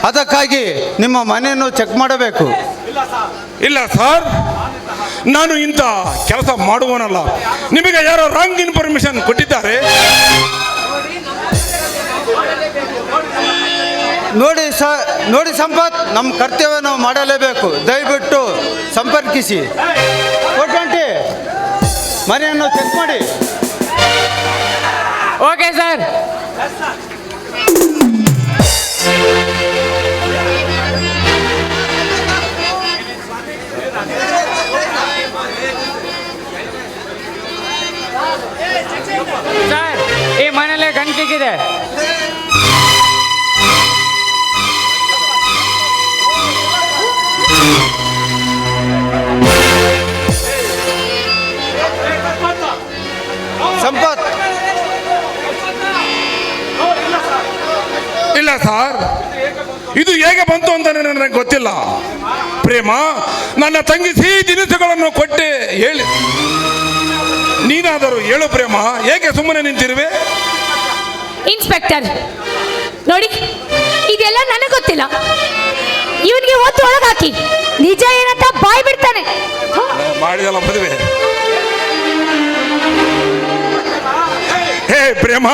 ಅದಕ್ಕಾಗಿ ನಿಮ್ಮ ಮನೆಯನ್ನು ಚೆಕ್ ಮಾಡಬೇಕು. ಇಲ್ಲ ಸರ್, ನಾನು ಇಂಥ ಕೆಲಸ ಮಾಡುವನಲ್ಲ. ನಿಮಗೆ ಯಾರೋ ರಾಂಗ್ ಇನ್ಫಾರ್ಮೇಶನ್ ಕೊಟ್ಟಿದ್ದಾರೆ. ನೋಡಿ ಸಂಪತ್, ನಮ್ಮ ಕರ್ತವ್ಯ ನಾವು ಮಾಡಲೇಬೇಕು. ದಯವಿಟ್ಟು ಸಂಪರ್ಕಿಸಿ. ಕೊಟ್ಟಂಟಿ ಮನೆಯನ್ನು ಚೆಕ್ ಮಾಡಿ. Okay sir. ಸರ್, ಈ ಮನೇಲಿ ಗಂಟಿಗಿದೆ. ಸಂಪತ್, ಇಲ್ಲ ಸರ್, ಇದು ಹೇಗೆ ಬಂತು ಅಂತ ನನಗೆ ಗೊತ್ತಿಲ್ಲ. ಪ್ರೇಮ, ನನ್ನ ತಂಗಿ ಸಿಹಿ ತಿನಿಸುಗಳನ್ನು ಕೊಟ್ಟೆ ಹೇಳಿ. ನೀನಾದರೂ ಹೇಳು ಪ್ರೇಮ, ಏಕೆ ಸುಮ್ಮನೆ ನಿಂತಿರುವೆ? ಇನ್ಸ್ಪೆಕ್ಟರ್ ನೋಡಿ, ಇದೆಲ್ಲ ನನಗೆ ಗೊತ್ತಿಲ್ಲ. ಇವನಿಗೆ ಒತ್ತು ಒಳಗಾಕಿ ನಿಜ ಏನಂತ ಬಾಯ್ ಬಿಡ್ತಾನೆ. ಮಾಡಿದಲ್ಲ ಮದುವೆ. ಹೇ ಪ್ರೇಮ,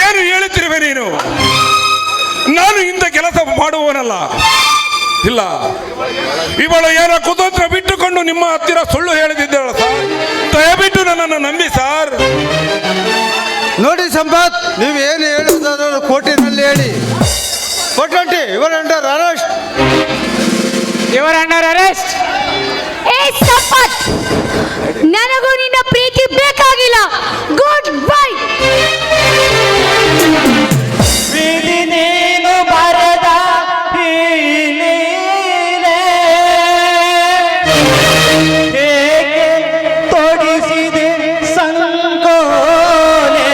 ಏನು ಹೇಳುತ್ತಿರುವೆ ನೀನು? ನಾನು ಇಂಥ ಕೆಲಸ ಮಾಡುವವನಲ್ಲ. ಇಲ್ಲ, ಇವಳು ಏನೋ ಕುತಂತ್ರ ಬಿಟ್ಟುಕೊಂಡು ನಿಮ್ಮ ಹತ್ತಿರ ಸುಳ್ಳು ಹೇಳಿದ್ದಾಳ ಸರ್. ದಯವಿಟ್ಟು ನನ್ನನ್ನು ನಂಬಿ ಸರ್. ನೋಡಿ ಸಂಪತ್, ನೀವು ಏನು ಹೇಳುವುದಾದರೂ ಕೋರ್ಟಿನಲ್ಲಿ ಹೇಳಿ. ಕೊಟ್ಟಂಟಿ ಇವರ ಅಂಡರ್ ಅರೆಸ್ಟ್. ಏ ಸಂಪತ್, ನನಗೂ ನಿನ್ನ ಪ್ರೀತಿ ಬೇಕಾಗಿಲ್ಲ. Good bye. ನೀನು ಬರದ ಹೇಗೆ ತೊಡಿಸಿದೆ ಸಂಗೋಲೆ,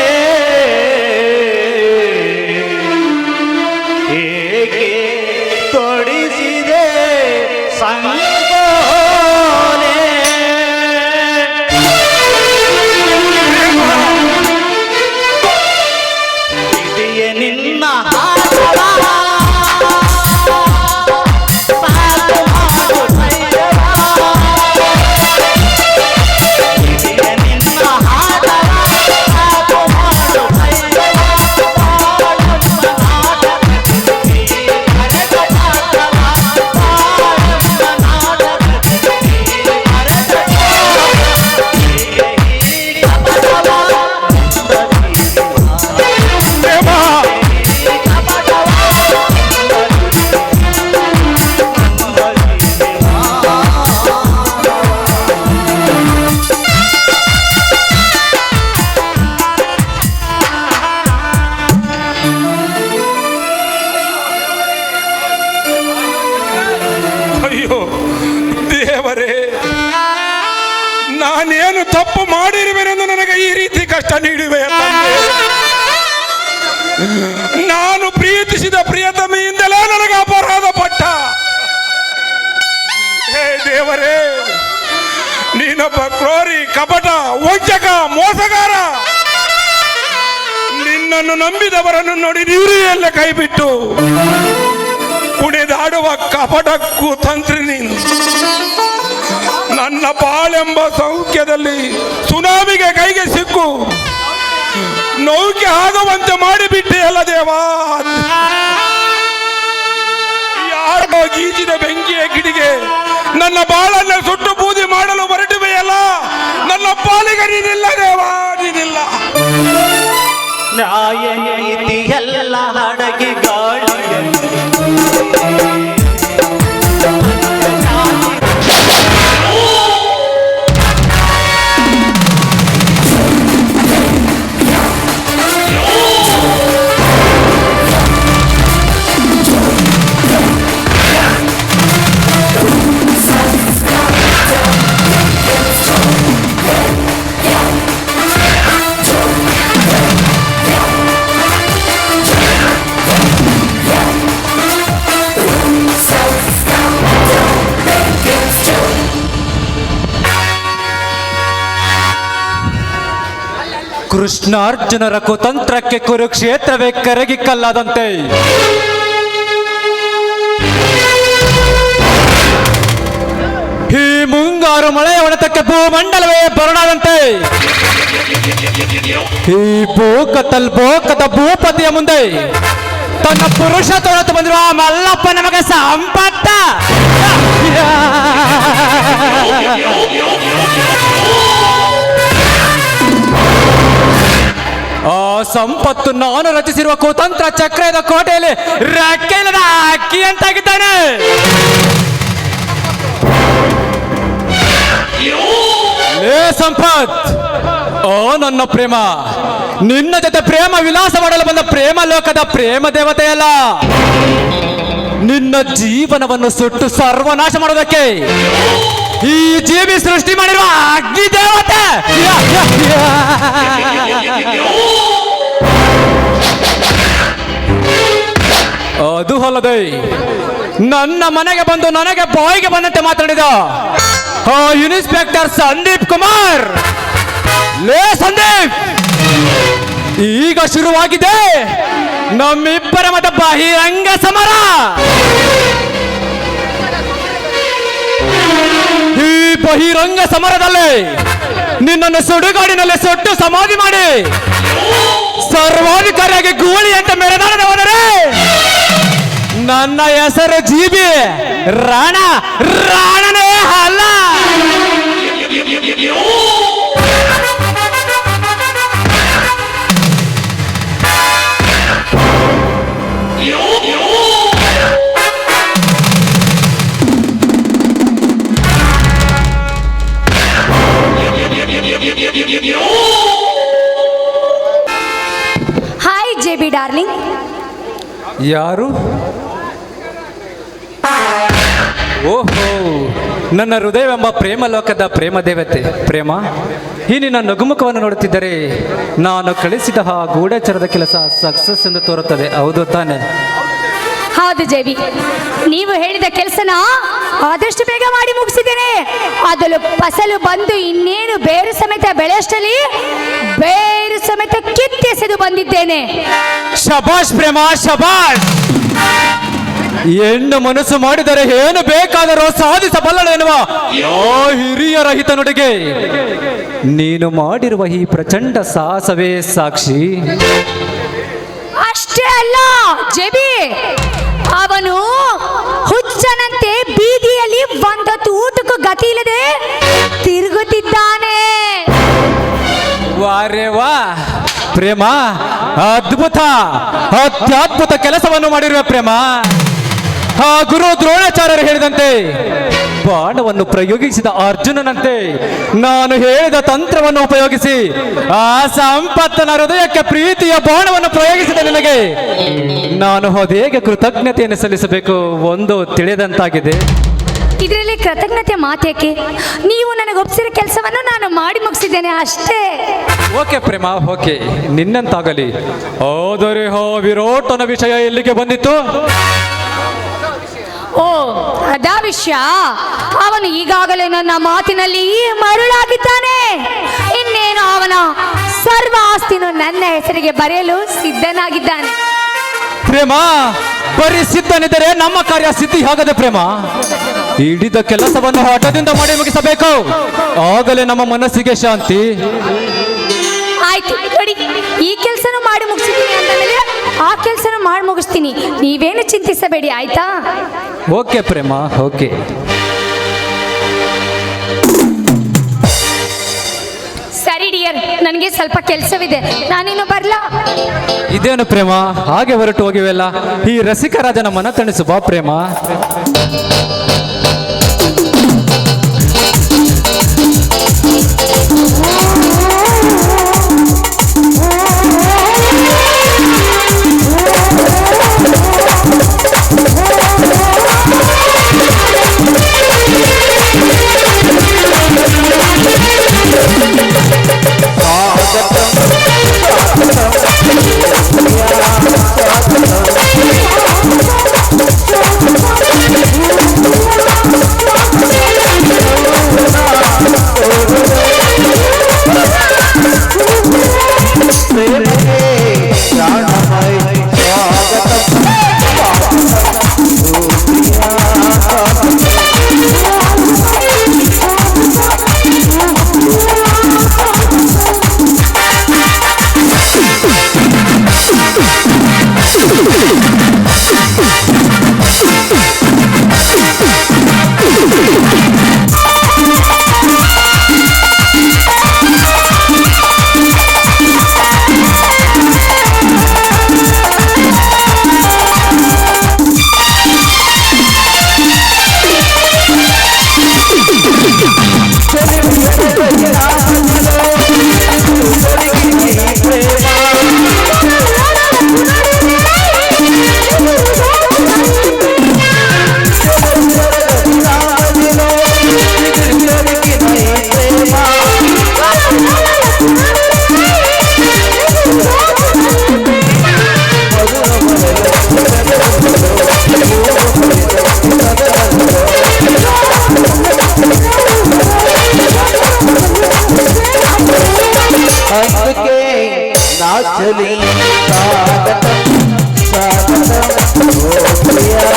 ಹೇಗೆ ತೊಡಿಸಿದೆ ಸಂಗೋಲೆ. ಇದೆಯೇ ನಿನ್ನ ನಾನೇನು ತಪ್ಪು ಮಾಡಿರುವೆನೆಂದು ನನಗೆ ಈ ರೀತಿ ಕಷ್ಟ ನೀಡುವೆ? ನಾನು ಪ್ರೀತಿಸಿದ ಪ್ರಿಯತಮೆಯಿಂದಲೇ ನನಗೆ ಅಪರಾಧ ಪಟ್ಟ. ಹೇ ದೇವರೇ, ನೀನೊಬ್ಬ ಕ್ರೂರಿ, ಕಪಟ, ವಂಚಕ, ಮೋಸಗಾರ. ನಿನ್ನನ್ನು ನಂಬಿದವರನ್ನು ನೋಡಿ ನೀರಿಯಲ್ಲ ಕೈಬಿಟ್ಟು ಕುಣಿದಾಡುವ ಕಪಟಕ್ಕೂ ತಂತ್ರಿ ನೀನು. ನನ್ನ ಬಾಳೆಂಬ ಸೌಖ್ಯದಲ್ಲಿ ಸುನಾಮಿಗೆ ಕೈಗೆ ಸಿಕ್ಕು ನೌಕೆ ಆಗುವಂತೆ ಮಾಡಿಬಿಟ್ಟೆ ಅಲ್ಲ ದೇವಾ. ಯಾರೋ ಗೀಚಿದ ಬೆಂಕಿಯ ಕಿಡಿಗೆ ನನ್ನ ಬಾಳನ್ನ ಸುಟ್ಟು ಬೂದಿ ಮಾಡಲು ಹೊರಟುವೆಯಲ್ಲ. ನನ್ನ ಪಾಲಿಗೆ ನೀನಿಲ್ಲ ದೇವಾ, ನೀನಿಲ್ಲ. ನ್ಯಾಯ ನೀತಿ ಎಲ್ಲ ಅಡಗಿ ಗಾಳಿ ಕೃಷ್ಣಾರ್ಜುನರ ಕುತಂತ್ರಕ್ಕೆ ಕುರುಕ್ಷೇತ್ರವೇ ಕರಗಿ ಕಲ್ಲಾದಂತೆ ಈ ಮುಂಗಾರು ಮಳೆಯ ಹೊಡೆತಕ್ಕೆ ಭೂಮಂಡಲವೇ ಬರಡಾದಂತೆ ಈ ಬೋಕದ ಭೂಪತಿಯ ಮುಂದೆ ತನ್ನ ಪುರುಷ ತೊಳೆತು ಬಂದಿರುವ ಮಲ್ಲಪ್ಪ ನಮಗೆ ಸಂಪತ್ತ ಆ ಸಂಪತ್ತು ನಾನು ರಚಿಸಿರುವ ಕುತಂತ್ರ ಚಕ್ರದ ಕೋಟೆಯಲ್ಲಿ ರೆಕ್ಕೆಯಿಲ್ಲದ ಅಕ್ಕಿ ಅಂತಾಗಿದ್ದಾನೆ. ಲೇ ಸಂಪತ್, ಓ ನನ್ನ ಪ್ರೇಮ, ನಿನ್ನ ಜೊತೆ ಪ್ರೇಮ ವಿಲಾಸ ಮಾಡಲು ಬಂದ ಪ್ರೇಮ ಲೋಕದ ಪ್ರೇಮ ದೇವತೆಯಲ್ಲ, ನಿನ್ನ ಜೀವನವನ್ನು ಸುಟ್ಟು ಸರ್ವನಾಶ ಮಾಡೋದಕ್ಕೆ ಈ ಜೀವಿ ಸೃಷ್ಟಿ ಮಾಡಿರುವ ಅಗ್ನಿ ದೇವತೆ. ಅದು ಅಲ್ಲದೆ ನನ್ನ ಮನೆಗೆ ಬಂದು ನನಗೆ ಬಾಯಿಗೆ ಬಂದಂತೆ ಮಾತಾಡಿದ ಇನ್ಸ್ಪೆಕ್ಟರ್ ಸಂದೀಪ್ ಕುಮಾರ್. ಲೇ ಸಂದೀಪ್, ಈಗ ಶುರುವಾಗಿದೆ ನಮ್ಮಿಬ್ಬರ ಮತ ಬಹಿರಂಗ ಸಮರ. ಈ ಬಹಿರಂಗ ಸಮರದಲ್ಲಿ ನಿನ್ನನ್ನು ಸುಡುಗಾಡಿನಲ್ಲಿ ಸುಟ್ಟು ಸಮಾಧಿ ಮಾಡಿ ಸರ್ವಾಧಿಕಾರಿಯಾಗಿ ಗೂಳಿ ಅಂತ ಮೆರೆದಾಡದೆ ಹೋದರೆ ನನ್ನ ಹೆಸರು ಜೀಬಿ ರಾಣನೇ ಅಲ್ಲ. Hi JB darling. ಯಾರು? ಓಹೋ, ನನ್ನ ಹೃದಯವೆಂಬ ಪ್ರೇಮ ಲೋಕದ ಪ್ರೇಮ ದೇವತೆ ಪ್ರೇಮ. ಈ ನಿನ್ನ ನಗುಮುಖವನ್ನು ನೋಡುತ್ತಿದ್ದರೆ ನಾನು ಕಳಿಸಿದ ಆ ಗೂಢಚಾರದ ಕೆಲಸ ಸಕ್ಸಸ್ ಎಂದು ತೋರುತ್ತದೆ, ಹೌದು ತಾನೆ? ಹೌದು ಜೆಬಿ, ನೀವು ಹೇಳಿದ ಕೆಲಸನ ಆದಷ್ಟು ಬೇಗ ಮಾಡಿ ಮುಗಿಸಿದ್ದೇನೆ. ಅದಲು ಫಸಲು ಬಂದು ಇನ್ನೇನು ಬೇರು ಸಮೇತ ಬೆಳೆಯಷ್ಟರಲ್ಲಿ ಬೇರು ಸಮೇತ ಕಿತ್ತೆಸೆದು ಬಂದಿದ್ದೇನೆ. ಶಬಾಷ್ ಪ್ರೇಮ, ಶಬಾಷ್. ಹೆಣ್ಣು ಮನಸ್ಸು ಮಾಡಿದರೆ ಏನು ಬೇಕಾದರೂ ಸಾಧಿಸಬಲ್ಲಳು ಎನ್ನುವ ಆ ಹಿರಿಯ ರಹಿತ ನುಡಿಗೆ ನೀನು ಮಾಡಿರುವ ಈ ಪ್ರಚಂಡ ಸಾಹಸವೇ ಸಾಕ್ಷಿ. ಅಷ್ಟೇ ಅಲ್ಲ ಜೆಬಿ, ಅವನು ಹುಚ್ಚನಂತೆ ಬೀದಿಯಲ್ಲಿ ಒಂದೊತ್ತು ಊಟಕ್ಕೂ ಗತಿ ಇಲ್ಲದೆ ತಿರುಗುತ್ತಿದ್ದಾನೆ. ವಾರೇ ವಾ ಪ್ರೇಮ, ಅದ್ಭುತ ಅತ್ಯದ್ಭುತ ಕೆಲಸವನ್ನು ಮಾಡಿರುವ ಪ್ರೇಮ. ಆ ಗುರು ದ್ರೋಣಾಚಾರ್ಯರು ಹೇಳಿದಂತೆ ಬಾಣವನ್ನು ಪ್ರಯೋಗಿಸಿದ ಅರ್ಜುನನಂತೆ ನಾನು ಹೇಳಿದ ತಂತ್ರವನ್ನು ಉಪಯೋಗಿಸಿ ಆ ಸಂಪತ್ತನ ಹೃದಯಕ್ಕೆ ಪ್ರೀತಿಯ ಬಾಣವನ್ನು ಪ್ರಯೋಗಿಸಿದ ನಿನಗೆ ನಾನು ಹೇಗೆ ಕೃತಜ್ಞತೆಯನ್ನು ಸಲ್ಲಿಸಬೇಕು ಒಂದು ತಿಳಿದಂತಾಗಿದೆ. ಇದರಲ್ಲಿ ಕೃತಜ್ಞತೆ ಮಾತೇಕೆ? ನೀವು ನನಗೆ ಒಪ್ಪಿಸಿದ ಕೆಲಸವನ್ನು ನಾನು ಮಾಡಿ ಮುಗಿಸಿದ್ದೇನೆ ಅಷ್ಟೇ. ಓಕೆ ಪ್ರೇಮ, ಓಕೆ, ನಿನ್ನಂತಾಗಲಿ. ಆದರೆ ವಿರಾಟನ ವಿಷಯ ಎಲ್ಲಿಗೆ ಬಂದಿತ್ತು? ಓ, ಅದಾ ವಿಷಯ. ಅವನು ಈಗಾಗಲೇ ನನ್ನ ಮಾತಿನಲ್ಲಿ ಮರುಳಾಗಿದ್ದಾನೆ. ಇನ್ನೇನು ಅವನ ಸರ್ವ ಆಸ್ತಿಯನ್ನು ನನ್ನ ಹೆಸರಿಗೆ ಬರೆಯಲು ಸಿದ್ಧನಾಗಿದ್ದಾನೆ. ಪ್ರೇಮ, ಬರೀ ಸಿದ್ಧನಿದ್ದರೆ ನಮ್ಮ ಕಾರ್ಯ ಸಿದ್ಧಿ ಆಗದೆ ಪ್ರೇಮ. ಹಿಡಿದ ಕೆಲಸವನ್ನು ಹಠದಿಂದ ಮಾಡಿ ಮುಗಿಸಬೇಕು, ಆಗಲೇ ನಮ್ಮ ಮನಸ್ಸಿಗೆ ಶಾಂತಿ. ಆಯ್ತು ನೋಡಿ, ಈ ಕೆಲಸನೂ ಮಾಡಿ ಮುಗಿಸಿದ್ದೀನಿ ಅಂದಮೇಲೆ ಆ ಕೆಲಸನೂ ಮಾಡಿ ಮುಗಿಸ್ತೀನಿ, ನೀವೇನು ಚಿಂತಿಸಬೇಡಿ ಆಯ್ತಾ? ಓಕೆ ಪ್ರೇಮ, ಓಕೆ. ಸರಿ ಡಿಯರ್, ನನಗೆ ಸ್ವಲ್ಪ ಕೆಲಸವಿದೆ, ನಾನಿನ್ನು ಬರ್ಲಾ? ಇದೇನು ಪ್ರೇಮ ಹಾಗೆ ಹೊರಟು ಹೋಗಿವೆಲ್ಲ? ಈ ರಸಿಕ ರಾಜನ ಮನ ತಣಿಸು ಬಾ ಪ್ರೇಮ. Yeah. नाचली स्वागत स्वागत ओ प्रिया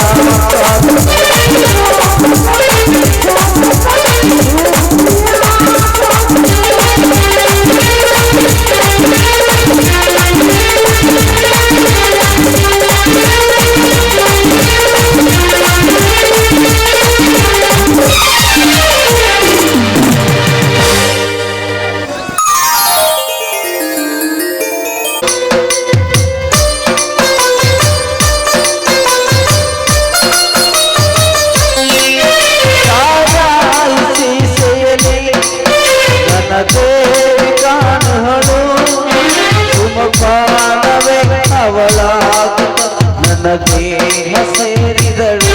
ದೇಹ ಸೇರಿದಳು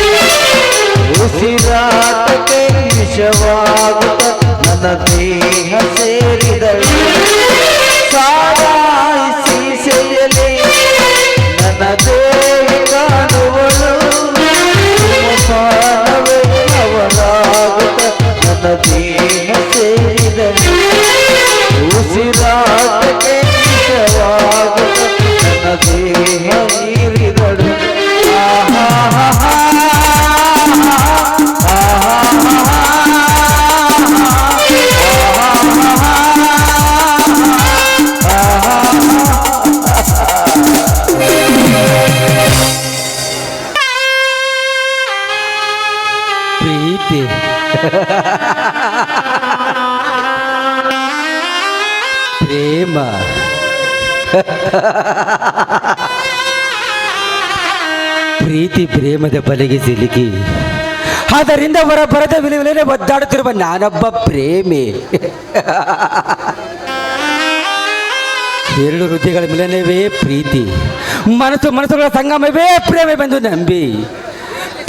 ಉಸಿರಾಟಕ್ಕೆ ವಿಷವಾಗುತ್ತ ನನ್ನ ದೇಹ ಸೇರಿದಳು ಸಾರಾಯಿಸಿ ಸೆಯಲಿ ನನ್ನ ದೇಹ ಕಾಣುವಳು ಪಾನವೇ ಅವಳಾಗುತ್ತ ನನ್ನ ದೇಹ ಸೇರಿದಳು ಉಸಿರಾಟಕ್ಕೆ ವಿಷವಾಗುತ್ತ ನನ್ನ ದೇಹ ಹೀರಿದಳು ಪ್ರೀತಿ ಪ್ರೇಮ ಪ್ರೀತಿ ಪ್ರೇಮದ ಬಲೆಗೆ ಸಿಲುಕಿ ಅದರಿಂದ ಬರದ ವಿಲವಿಲನೆ ಒದ್ದಾಡುತ್ತಿರುವ ನಾನೊಬ್ಬ ಪ್ರೇಮಿ. ಎರಡು ಹೃದಯಗಳ ಮಿಲನವೇ ಪ್ರೀತಿ, ಮನಸ್ಸುಗಳ ಸಂಗಮವೇ ಪ್ರೇಮವೆಂದು ನಂಬಿ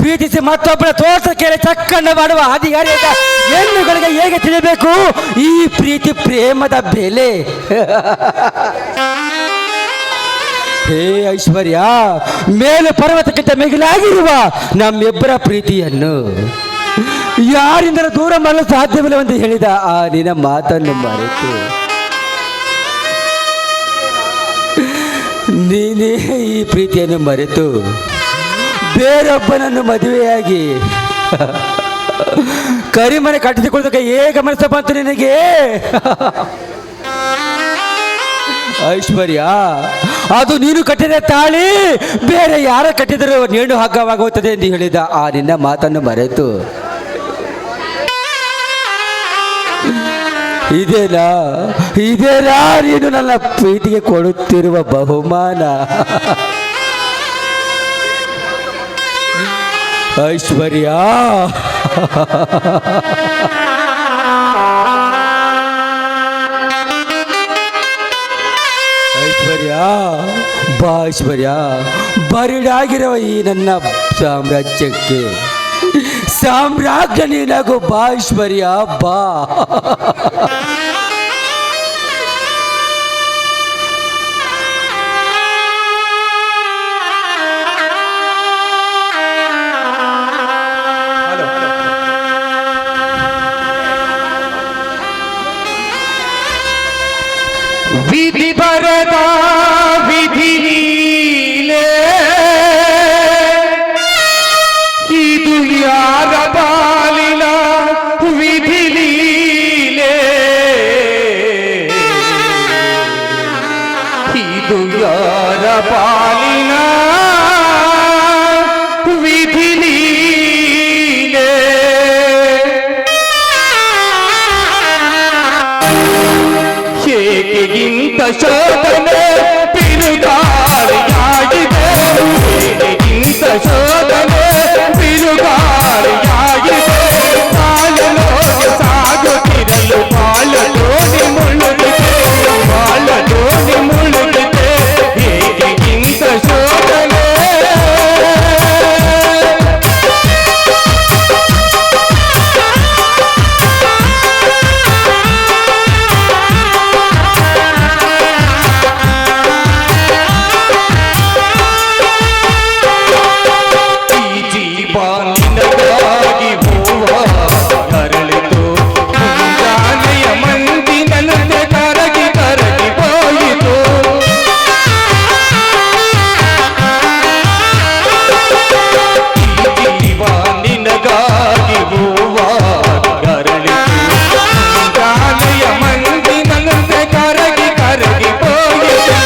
ಪ್ರೀತಿಸಿ ಮತ್ತೊಬ್ಬರ ತೋಟ ಕೇಳಿ ಚಕ್ಕಂಡ ಮಾಡುವ ಅಧಿಕಾರಿಯಾದ ಹೆಣ್ಣುಗಳಿಗೆ ಹೇಗೆ ತಿಳಿಯಬೇಕು ಈ ಪ್ರೀತಿ ಪ್ರೇಮದ ಬೆಲೆ? ಹೇ ಐಶ್ವರ್ಯ, ಮೇಲು ಪರ್ವತಕ್ಕಿಂತ ಮಿಗಿಲಾಗಿರುವ ನಮ್ಮಿಬ್ಬರ ಪ್ರೀತಿಯನ್ನು ಯಾರಿಂದಲೂ ದೂರ ಮಾಡಲು ಸಾಧ್ಯವಿಲ್ಲವೆಂದು ಹೇಳಿದ ಆ ನಿನ್ನ ಮಾತನ್ನು ಮರೆತು ನೀನೇ ಈ ಪ್ರೀತಿಯನ್ನು ಮರೆತು ಬೇರೊಬ್ಬನನ್ನು ಮದುವೆಯಾಗಿ ಕರಿಮನೆ ಕಟ್ಟಿಸಿಕೊಳ್ಳೋದಕ್ಕೆ ಹೇಗೆ ಮನಸ್ಸು ಬಂತು ನಿನಗೆ? ಐಶ್ವರ್ಯ, ಅದು ನೀನು ಕಟ್ಟಿದ ತಾಳಿ ಬೇರೆ ಯಾರ ಕಟ್ಟಿದರೂ ನೇಣು ಹಗ್ಗವಾಗುತ್ತದೆ ಎಂದು ಹೇಳಿದ ಆ ನಿನ್ನ ಮಾತನ್ನು ಮರೆತು ಇದೇನಾ ನೀನು ನನ್ನ ಪ್ರೀತಿಗೆ ಕೊಡುತ್ತಿರುವ ಬಹುಮಾನ? ಐಶ್ವರ್ಯ, ಐಶ್ವರ್ಯ ಬಾ ಐಶ್ವರ್ಯ, ಬರಿಡಾಗಿರುವ ಈ ನನ್ನ ಸಾಮ್ರಾಜ್ಯಕ್ಕೆ ಸಾಮ್ರಾಜ್ಯ ನೀನಾಗು ಬಾ ಐಶ್ವರ್ಯ, ಬಾ. ವಿಧಿ ಬರದ ವಿಧಿ ಲೀಲೆ, ಇದು ಯಾರ ಪಾಲಿನ ವಿಧಿ ಲೀಲೆ? ಹುಡುಗಾರ ಪಾಲಿನ ವಿಧಿ ಲೀಲೆ. ಹೇಗೆಗಿಂತ ಶೋಧನೆ ಬಿರುಗಾಳಿಯಾಗಿದೆ, ಹೇಗೆಗಿಂತ ಶೋಧನೆ ಬಿರುಗಾಳಿಯಾಗಿದೆ. ಕಾಲಲೋ ಸಾಗುತ್ತಿರಲು ಬಾಳಲೋನಿ ಮುಳುಗಿದೆ, ಬಾಳಲೋನಿ ಮುಳುಗಿದೆ. ಹೇಗೆಗಿಂತ ಶೋಧನೆ ನಿನಗಾಗಿ ಹೂವ ಅರಳಿತು, ಮುಂಜಾನೆಯ ಮಂದಿನಂತೆ ಕರಗಿ ಕರಗಿ ಹೋಯಿತು. ಈ ಜೀವ ನಿನಗಾಗಿ ಹೂವ ಅರಳಿತು, ಮುಂಜಾನೆಯ ಮಂದಿನಂತೆ ಕರಗಿ ಕರಗಿ ಹೋಯಿತು.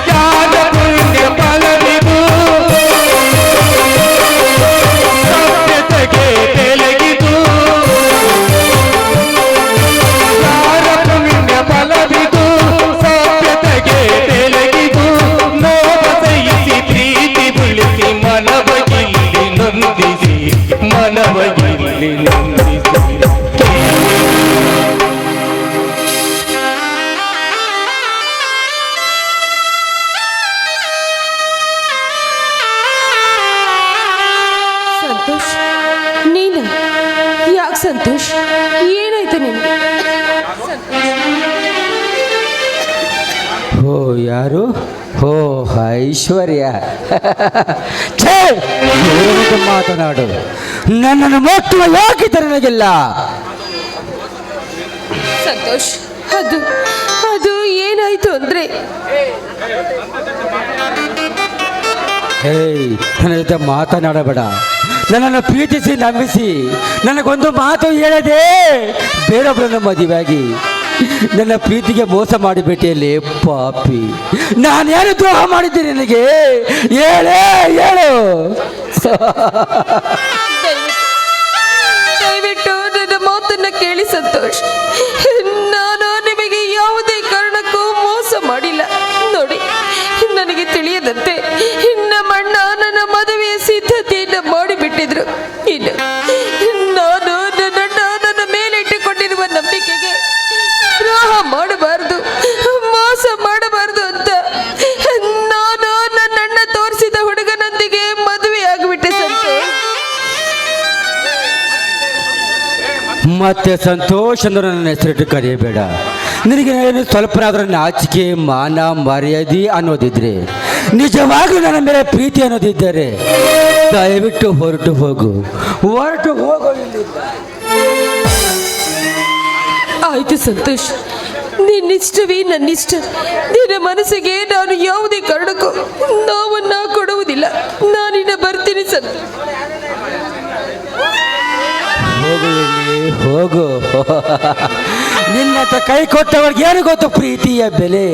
ಜ್ಞಾನ ಪುಣ್ಯ ಫಲವಿದು, ಸಭ್ಯತೆಗೆ ಬೆಳಗಿದು. ಯಾರ ಪುಣ್ಯ ಫಲವಿದು, ಸಭ್ಯತೆಗೆ ಬೆಳಗಿದು. ನೋವ ಸಹಿಸಿ ಪ್ರೀತಿ ಉಳಿಸಿ ಮನವಗಿಲ್ಲಿ ನೊಂದಿಸಿ, ಮನವಗಿಲ್ಲಿ ನೊಂದಿಸಿ. ಸಂತೋಷ್, ನೀನು ಯಾಕೆ ಸಂತೋಷ್? ಏನಾಯ್ತು ನಿನಗೆ? ಓ ಯಾರು? ಓ ಐಶ್ವರ್ಯ. ಛೇ, ಏನದು ಮಾತನಾಡು? ನನ್ನನ್ನು ಮುಟ್ಟುವ ಯೋಗ್ಯತೆ ನನಗಿಲ್ಲ. ಸಂತೋಷ್, ಅದು ಅದು ಏನಾಯ್ತು ಅಂದ್ರೆ ಹೇಯ್, ನನ್ನ ಜೊತೆ ಮಾತನಾಡಬೇಡ. ನನ್ನನ್ನು ಪ್ರೀತಿಸಿ ನಂಬಿಸಿ ನನಗೊಂದು ಮಾತು ಹೇಳದೆ ಬೇರೊಬ್ಬರನ್ನು ಮದುವೆಯಾಗಿ ನನ್ನ ಪ್ರೀತಿಗೆ ಮೋಸ ಮಾಡಿಬಿಟ್ಟಿಯಲ್ಲಿ ಪಾಪಿ. ನಾನೇನು ದ್ರೋಹ ಮಾಡಿದ್ದೀನಿ ನಿನಗೆ? ಹೇಳೇ ಹೇಳು. ದಯವಿಟ್ಟು ನನ್ನ ಮಾತನ್ನ ಕೇಳಿ ಸಂತೋಷ್. ನಾನು ನಿಮಗೆ ಯಾವುದೇ ಕಾರಣಕ್ಕೂ ಮೋಸ ಮಾಡಿಲ್ಲ. ನೋಡಿ, ನನಗೆ ತಿಳಿಯದಂತೆ ನಮ್ಮಣ್ಣ ನನ್ನ ಮದುವೆಯ ಸಿದ್ಧತೆಯನ್ನು ಮಾಡಿಬಿಟ್ಟಿದ್ರು. ಇನ್ನು ನಾನು ನನ್ನಣ್ಣ ನನ್ನ ಮೇಲೆ ಇಟ್ಟುಕೊಂಡಿರುವ ನಂಬಿಕೆಗೆ ದ್ರೋಹ ಮಾಡಬಾರದು, ಮೋಸ ಮಾಡಬಾರದು ಅಂತ ನಾನು ನನ್ನಣ್ಣ ತೋರಿಸಿದ ಹುಡುಗನೊಂದಿಗೆ ಮದುವೆ ಆಗಿಬಿಟ್ಟೆ ಸಂತೋಷ್. ಮತ್ತೆ ಸಂತೋಷ್ ಅಂದ್ರೆ ನನ್ನ ಹೆಸರಿಟ್ಟು ಕರೆಯಬೇಡ. ನಿನಗೆ ಏನು ಸ್ವಲ್ಪನಾದ್ರೂ ನಾಚಿಕೆ ಮಾನ ಮರ್ಯಾದೆ ಅನ್ನೋದಿದ್ರೆ, ನಿಜವಾಗ್ಲೂ ನನ್ನ ಮೇಲೆ ಪ್ರೀತಿ ಅನ್ನೋದಿದ್ದರೆ ದಯವಿಟ್ಟು ಹೊರಟು ಹೋಗು, ಹೊರಟು ಹೋಗು ಇಲ್ಲಿಂದ. ಆಯ್ತು ಸಂತೋಷ್, ನಿನ್ನಿಷ್ಟವೇ ನನ್ನಿಷ್ಟ. ನಿನ್ನ ಮನಸ್ಸಿಗೆ ನಾನು ಯಾವುದೇ ಕಾರಣಕ್ಕೂ ನೋವನ್ನ ಕೊಡುವುದಿಲ್ಲ. ನಾನಿನ್ನ ಬರ್ತೀನಿ ಸಂತೋಷ್. ಹೋಗು ಇಲ್ಲಿ, ಹೋಗು. ನಿನ್ನತ್ತ ಕೈ ಕೊಟ್ಟವರಿಗೆ ಏನು ಗೊತ್ತು ಪ್ರೀತಿಯ ಬೆಲೆ?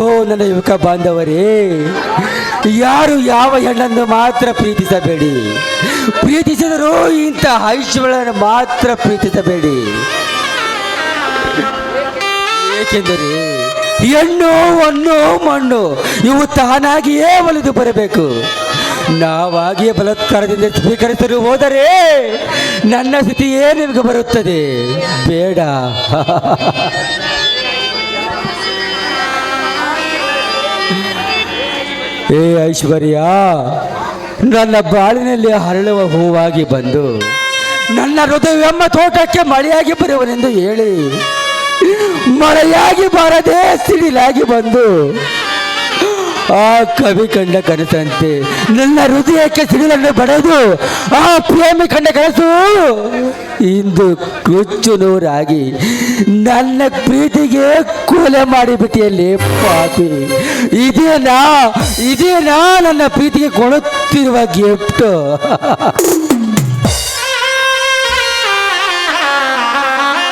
ಓ ನನ್ನ ಯುವಕ ಬಾಂಧವರೇ, ಯಾರು ಯಾವ ಹೆಣ್ಣನ್ನು ಮಾತ್ರ ಪ್ರೀತಿಸಬೇಡಿ. ಪ್ರೀತಿಸಿದರೂ ಇಂಥ ಐಶ್ವರ್ಯವನ್ನು ಮಾತ್ರ ಪ್ರೀತಿಸಬೇಡಿ. ಏಕೆಂದರೆ ಹೆಣ್ಣು ಹೊನ್ನು ಮಣ್ಣು ಇವು ತಾನಾಗಿಯೇ ಒಲಿದು ಬರಬೇಕು. ನಾವಾಗಿಯೇ ಬಲಾತ್ಕಾರದಿಂದ ಸ್ವೀಕರಿಸಲು ಹೋದರೆ ನನ್ನ ಸ್ಥಿತಿಯೇ ನಿಮಗೆ ಬರುತ್ತದೆ. ಬೇಡ. ಏ ಐಶ್ವರ್ಯ, ನನ್ನ ಬಾಳಿನಲ್ಲಿ ಹರಳುವ ಹೂವಾಗಿ ಬಂದು ನನ್ನ ಹೃದಯವೆಂಬ ತೋಟಕ್ಕೆ ಮಳೆಯಾಗಿ ಬರುವನೆಂದು ಹೇಳಿ ಮಳೆಯಾಗಿ ಬಾರದೆ ಸಿಡಿಲಾಗಿ ಬಂದು ಆ ಕವಿ ಕಂಡ ಕನಸಂತೆ ನನ್ನ ಹೃದಯಕ್ಕೆ ಸಿಡಿಲನ್ನು ಬಡದು ಆ ಪ್ರೇಮಿ ಕಂಡ ಕನಸು ಇಂದು ಕುಚ್ಚು ನೂರಾಗಿ ನನ್ನ ಪ್ರೀತಿಗೆ ಕೊಲೆ ಮಾಡಿಬಿಟ್ಟಿಯಲ್ಲಿ ಪಾಪಿ. ಇದೇನಾ ನನ್ನ ಪ್ರೀತಿಗೆ ಕೊಡುತ್ತಿರುವ ಗಿಫ್ಟ್?